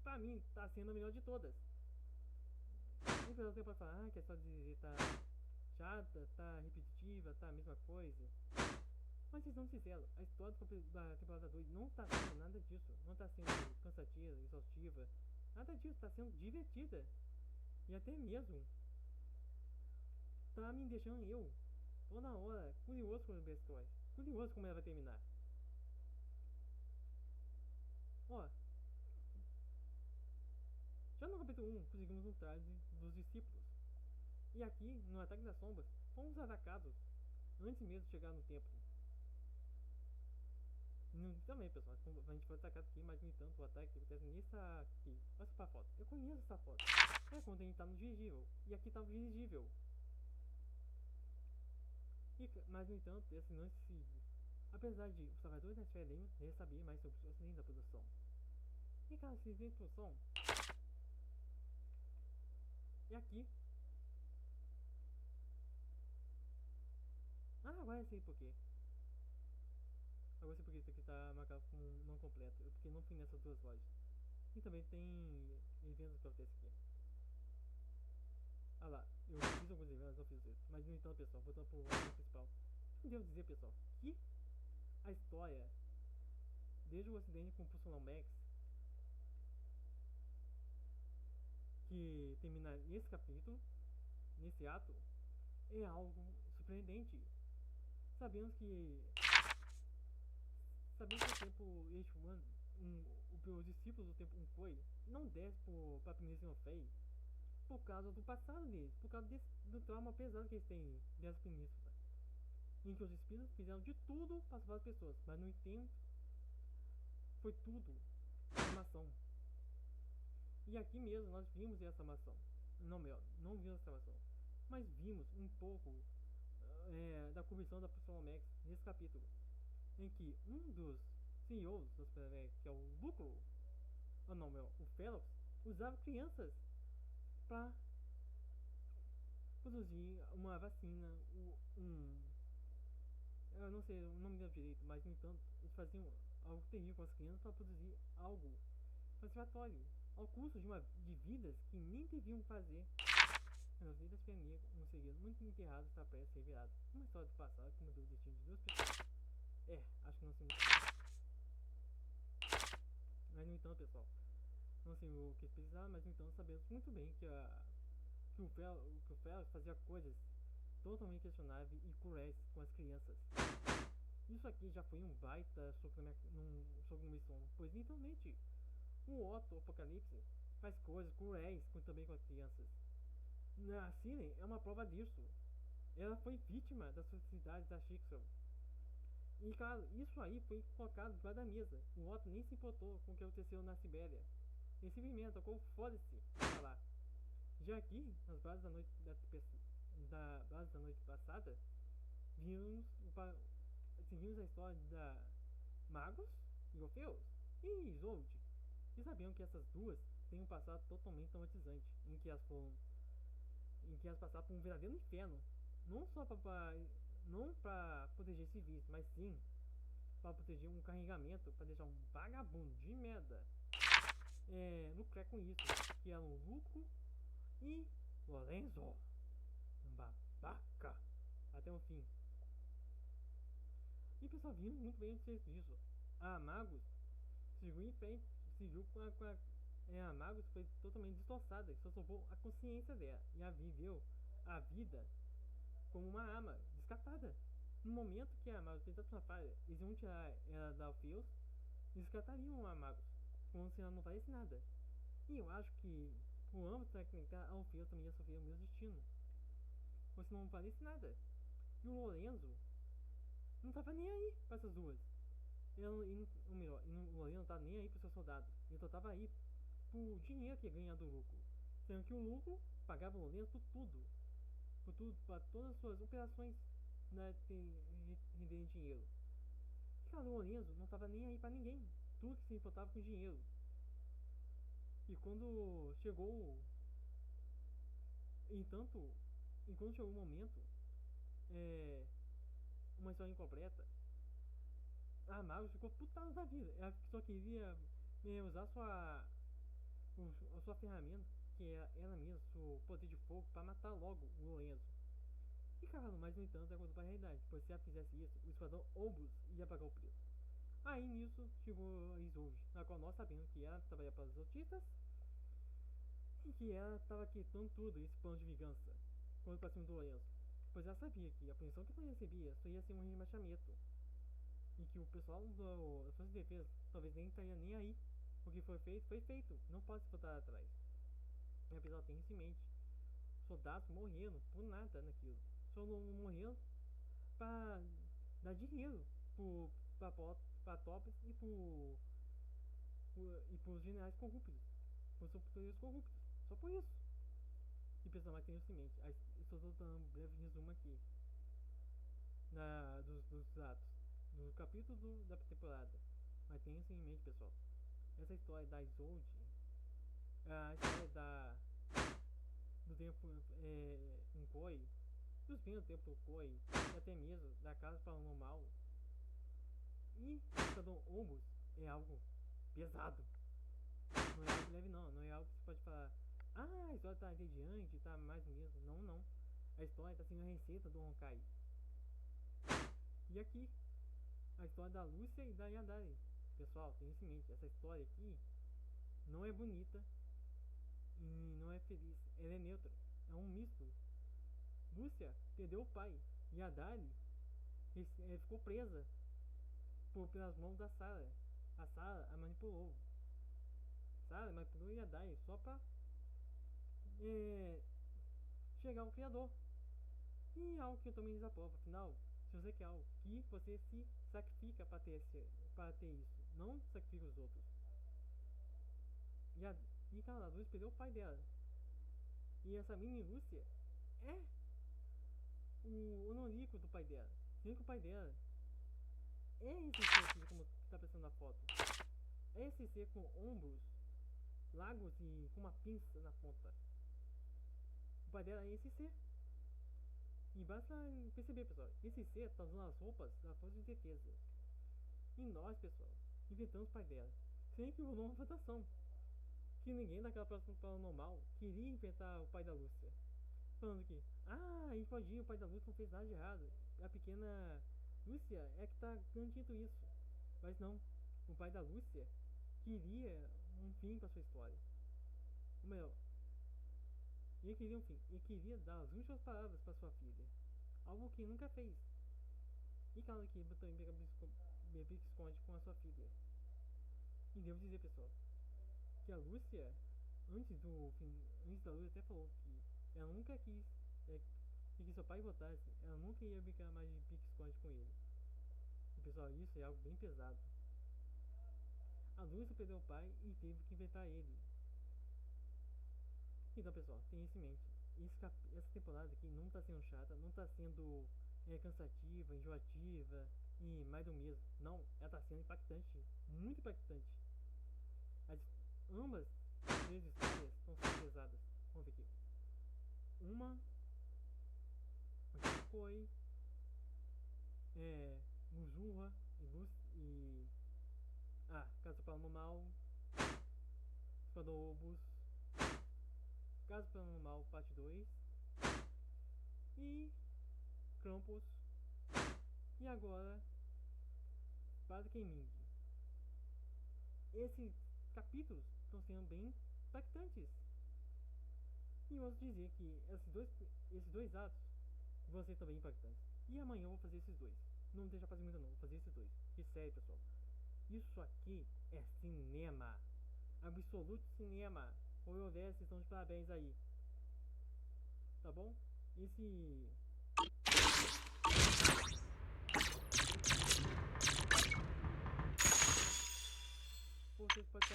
pra mim, tá sendo a melhor de todas. O pessoal tem pra falar que a história de ZZ tá chata, tá repetitiva, tá a mesma coisa. Mas vocês não sinceros, a história da temporada 2 não tá sendo nada disso. Não tá sendo cansativa, exaustiva. Nada disso, tá sendo divertida. E até mesmo tá me deixando toda hora curioso com a história. Curioso como ela vai terminar. Ó, já no capítulo 1 conseguimos um traje dos discípulos. E aqui, no Ataque das Sombras, fomos atacados antes mesmo de chegar no templo. Também, pessoal, a gente foi atacado aqui, mas no entanto o ataque acontece nessa aqui. Olha essa foto, eu conheço essa foto. É quando a gente tá no dirigível, e aqui tá no dirigível. Mas no entanto, esse não se... Apesar de os salvadores da esfera nem saber mais sobre o acidente da produção. E cara, vocês têm instrução? É aqui. Ah, agora eu sei por quê. Agora eu sei por que isso aqui tá marcado como não completo. Porque não fui nessas duas lojas. E também tem eventos que acontecem aqui. Ah lá, eu fiz alguns eventos, eu fiz isso. Mas no entanto, pessoal, voltando pro assunto principal. Eu devo dizer, pessoal, que a história, desde o acidente com o Pulsão Max, que termina nesse capítulo, nesse ato, é algo surpreendente. Sabemos que o tempo Shiyuan, os discípulos do tempo Yunkui, não desce para a Península Fei por causa do passado deles, por causa do trauma pesado que eles têm dessa península, em que os espíritos fizeram de tudo para salvar as pessoas, mas no entanto foi tudo armação. E aqui mesmo nós vimos essa armação. Não vimos essa armação, mas vimos um pouco da comissão da Pulsão Max nesse capítulo, em que um dos CEOs da Supermax, que é o Lucro, o Phelps, usava crianças para produzir uma vacina, eu não sei o nome dele direito, mas no entanto eles faziam algo terrível com as crianças para produzir algo satisfatório, ao custo de vidas que nem deviam fazer. As vidas femininas, um segredo muito enterrado, está prestes a ser virado. Uma história do passado que mudou o destino de duas pessoas. Acho que não sei muito. Mas no entanto, pessoal, não sei o que precisar, mas no entanto sabemos muito bem que o Fel fazia coisas totalmente questionáveis e cruéis com as crianças. Isso aqui já foi um baita soco no missão, pois literalmente o Otto Apocalipse faz coisas cruéis também com as crianças. A Assim é uma prova disso. Ela foi vítima das sociedades da Shiyuan. E claro, isso aí foi colocado debaixo da mesa. O Otto nem se importou com o que aconteceu na Sibéria. Ele simplesmente tocou foda-se pra lá. Já aqui, nas bases da noite passada, seguimos a história da Magus e Orfeus e Isolde. E sabiam que essas duas têm um passado totalmente traumatizante, em que elas passaram por um verdadeiro inferno, não só para proteger civis, mas sim para proteger um carregamento, para deixar um vagabundo de merda lucrar com isso, que eram Luco e Lorenzo, um babaca até o fim. E o pessoal viu muito bem isso. A Magus seguiu em frente, seguiu com a Magus foi totalmente destroçada, só sobrou a consciência dela e a viveu a vida como uma arma descartada. No momento que a Magus fez uma falha, eles iam tirar ela da Orfeus e descartariam a Magus, como se ela não valesse nada. E eu acho que por ambos técnicas, a Orfeus também ia sofrer o mesmo destino, como se não valesse nada. E o Lorenzo não tava nem aí para essas duas. O Lorenzo não tava nem aí para seus soldados, ele só tava aí por dinheiro que ia ganhar do lucro, sendo que o lucro pagava o Lorenzo por tudo, para todas as suas operações renderem dinheiro. E cara, o Lorenzo não tava nem aí para ninguém, tudo que se importava com dinheiro. E quando chegou o momento, uma história incompleta, a Magus ficou putada da vida. Ela só queria usar a sua ferramenta, que é ela mesma, seu poder de fogo, para matar logo o Lorenzo. E cara, mas no entanto, aconteceu para a realidade, pois se ela fizesse isso, o esquadrão Obus ia pagar o preço. Aí nisso chegou a Isolde, na qual nós sabemos que ela trabalha para os autistas e que ela estava quitando tudo, esse plano de vingança, quando para cima do Lorenzo, pois ela sabia que a punição que ela recebia só ia ser um rebaixamento, e que o pessoal das forças de defesa talvez nem estaria nem aí. O que foi feito, não pode se voltar atrás. E o pessoal tem isso em mente. Soldados morrendo por nada naquilo, só não morreram para dar dinheiro para tops e pros generais corruptos, pros superiores corruptos, só por isso. E o pessoal vai ter isso em mente. Estou dando um breve resumo aqui dos atos, do capítulo da temporada, mas tenha isso em mente, pessoal. essa história da Isolde, a história do tempo Yunkui, dos primeiros tempos Yunkui, e até mesmo da casa paranormal e do Estadão Ombros é algo pesado. Não é algo leve não é algo que você pode falar, ah, a história tá entediante, tá mais mesmo. Não. A história tá sendo a receita do Honkai. E aqui, a história da Lúcia e da Yadari. Pessoal, tenha isso em mente, essa história aqui não é bonita e não é feliz, ela é neutra, é um misto. Lúcia perdeu o pai e a Dari ficou presa pelas mãos da Sarah. A Sarah a manipulou. Sarah manipulou a Dari só pra chegar ao criador. E algo que eu também desaprovo, afinal, se você quer algo que você se sacrifica para ter isso, não sacrifica os outros. E cara, a Lúcia perdeu o pai dela. E essa mini Lúcia é o honorico do pai dela. Sendo que o pai dela é esse ser como está pensando na foto. É esse ser com ombros largos e com uma pinça na ponta. O pai dela é esse ser. E basta perceber, pessoal, esse ser está usando as roupas da força de defesa. E nós, pessoal, inventamos o pai dela. Sem que rolou uma votação. Que ninguém daquela próxima paranormal queria inventar o pai da Lúcia. Falando que, invadiu, o pai da Lúcia não fez nada de errado. A pequena Lúcia é que está garantindo isso. Mas não, o pai da Lúcia queria um fim para sua história. Ou melhor, ele queria um fim. Ele queria dar as últimas palavras para sua filha. Algo que nunca fez. E claro que ele também bebê que esconde com a sua filha. E devo dizer, pessoal, que a Lúcia, antes da Lúcia até falou que ela nunca quis que seu pai votasse. Ela nunca ia brincar mais de pique-esconde com ele. E pessoal, isso é algo bem pesado. A Lúcia perdeu o pai e teve que inventar ele. Então, pessoal, tenha isso em mente. Essa temporada aqui não tá sendo chata, não tá sendo cansativa, enjoativa e mais do mesmo. Não, ela tá sendo impactante, muito impactante. Ambas as histórias estão sendo pesadas. Vamos ver aqui. Uma foi Muzurra e Casa Paranormal, Espadobos, Casa Paranormal Parte 2 e Krampus. E agora Para Ming. Esses capítulos estão sendo bem impactantes. E eu ouso dizer que esses dois atos vão ser também impactantes. E amanhã eu vou fazer esses dois. Não deixa fazer muito não, vou fazer esses dois. Que sério, pessoal. Isso aqui é cinema. Absoluto cinema. Ou eu ver, vocês estão de parabéns aí. Tá bom? Vocês podem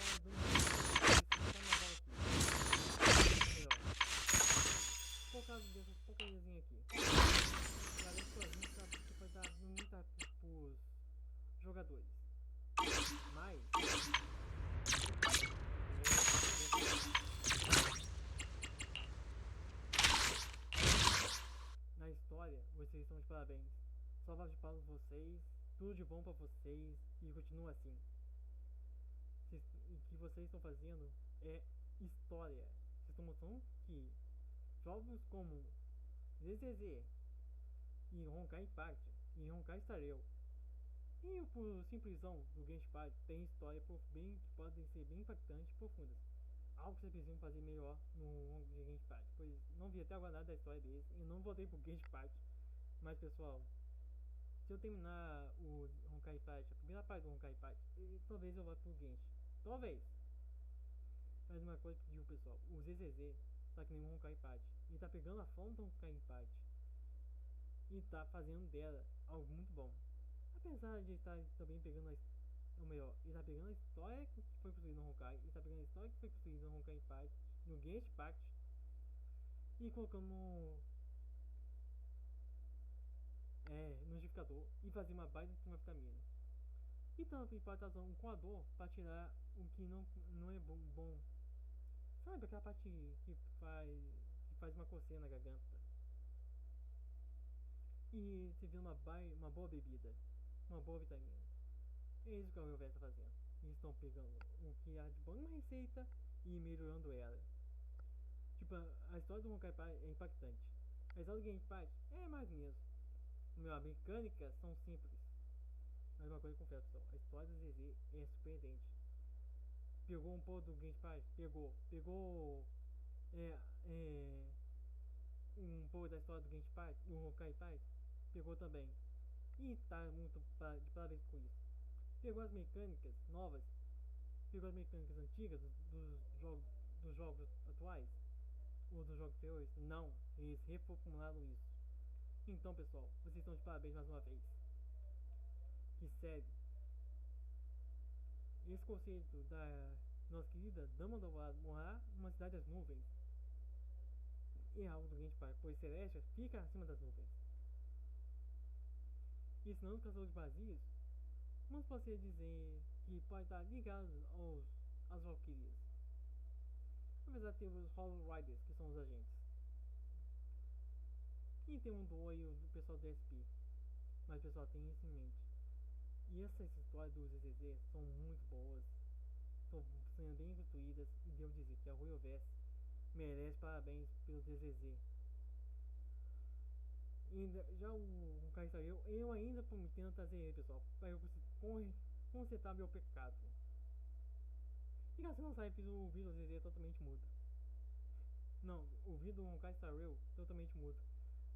estar dando dessas porcariazinhas aqui. Galera, sozinho sabe que vai dar muita pros jogadores. Mas na história, vocês estão de parabéns. Salvar de palmas vocês, tudo de bom pra vocês e continua assim. O que vocês estão fazendo é história. Vocês estão mostrando que jogos como ZZZ e Honkai Parte e Honkai Star Rail e o simplesão do Genshin Impact tem história que podem ser bem impactantes e profundas. Algo que vocês precisam fazer melhor no Genshin Impact, pois não vi até agora nada da história deles e não voltei pro Genshin Impact. Mas pessoal, se eu terminar o Honkai Impact, a primeira parte do Honkai Impact, talvez eu volte pro Genshin. Talvez. Mas uma coisa que digo, pessoal, o ZZZ tá que nem um Honkai Parte. Ele tá pegando a forma do Honkai Parte e tá fazendo dela algo muito bom. Apesar de estar também pegando ele tá pegando a história que foi construída no Honkai, ele tá pegando a história que foi construída no Honkai Parte, no Genshin Impact, e colocando no liquidificador e fazer uma baita de uma vitamina. Então ele pode estar usando um coador para tirar o que não é bom. Sabe aquela parte que faz uma coceira na garganta? E você vê uma boa bebida, uma boa vitamina. É isso que a Will está fazendo. Eles estão pegando o que há de bom na receita e melhorando ela. Tipo, a história do Honkai Pai é impactante. A história do Game Pai é mais mesmo. As mecânicas são simples. Mas uma coisa eu confesso, pessoal, a história do ZZ é surpreendente. Pegou um pouco do Game Pai? Pegou um pouco da história do Game Pai, do Honkai Pai? Pegou também. E tá muito de parabéns com isso. Pegou as mecânicas novas, pegou as mecânicas antigas dos jogos atuais, ou dos jogos anteriores. Não, eles reformularam isso. Então, pessoal, vocês estão de parabéns mais uma vez. Que sério. Esse conceito da nossa querida Dama do Dourado morar numa cidade das nuvens é algo do Game Pai, pois Celestia fica acima das nuvens. Ensinando os caçadores vazios, mas pode dizer que pode estar ligado às Valkyrias. Apesar de ter os Hollow Riders, que são os agentes. E tem um doio do pessoal do SP. Mas o pessoal tem isso em mente. E essas histórias do ZZZ são muito boas. Estão sendo bem construídas. E devo dizer que a Royal Vest merece parabéns pelo ZZZ. Já o Kai saiu, eu ainda prometendo trazer ele, pessoal, para eu consertar meu pecado. E caso não saiba, fiz o vídeo do ZZ totalmente mudo. Não, o vídeo do Kai saiu totalmente mudo,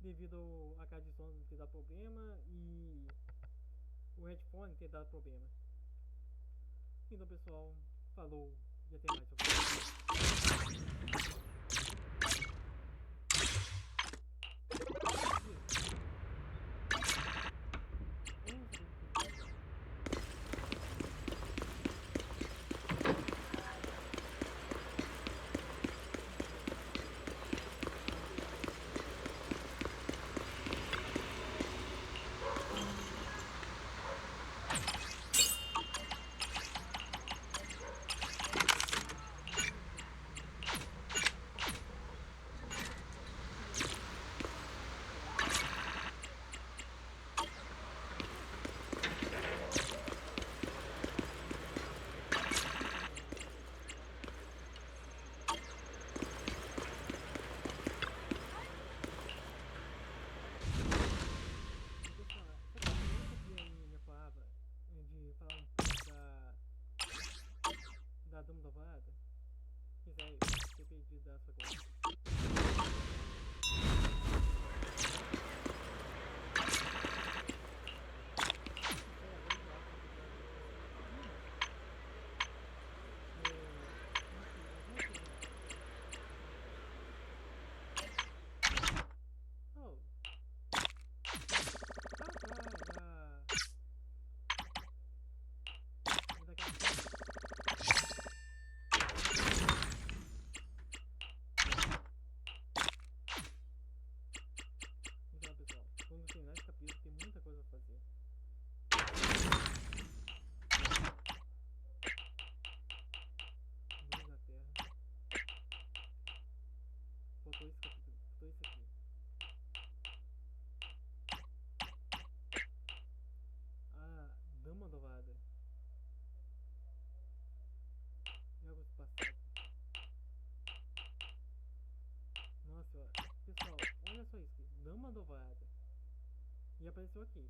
devido a caixa de som ter dado problema e o headphone ter dado problema. Então, pessoal, falou e até mais. Da Dama da Varada, quiser ter perdido dessa agora. Quando terminar esse capítulo, tem muita coisa a fazer. Luz na Terra. Faltou esse capítulo, faltou esse aqui. A Dama Dourada. Jogos passados. Nossa, pessoal, olha só isso aqui. Dama Dourada. E apareceu aqui.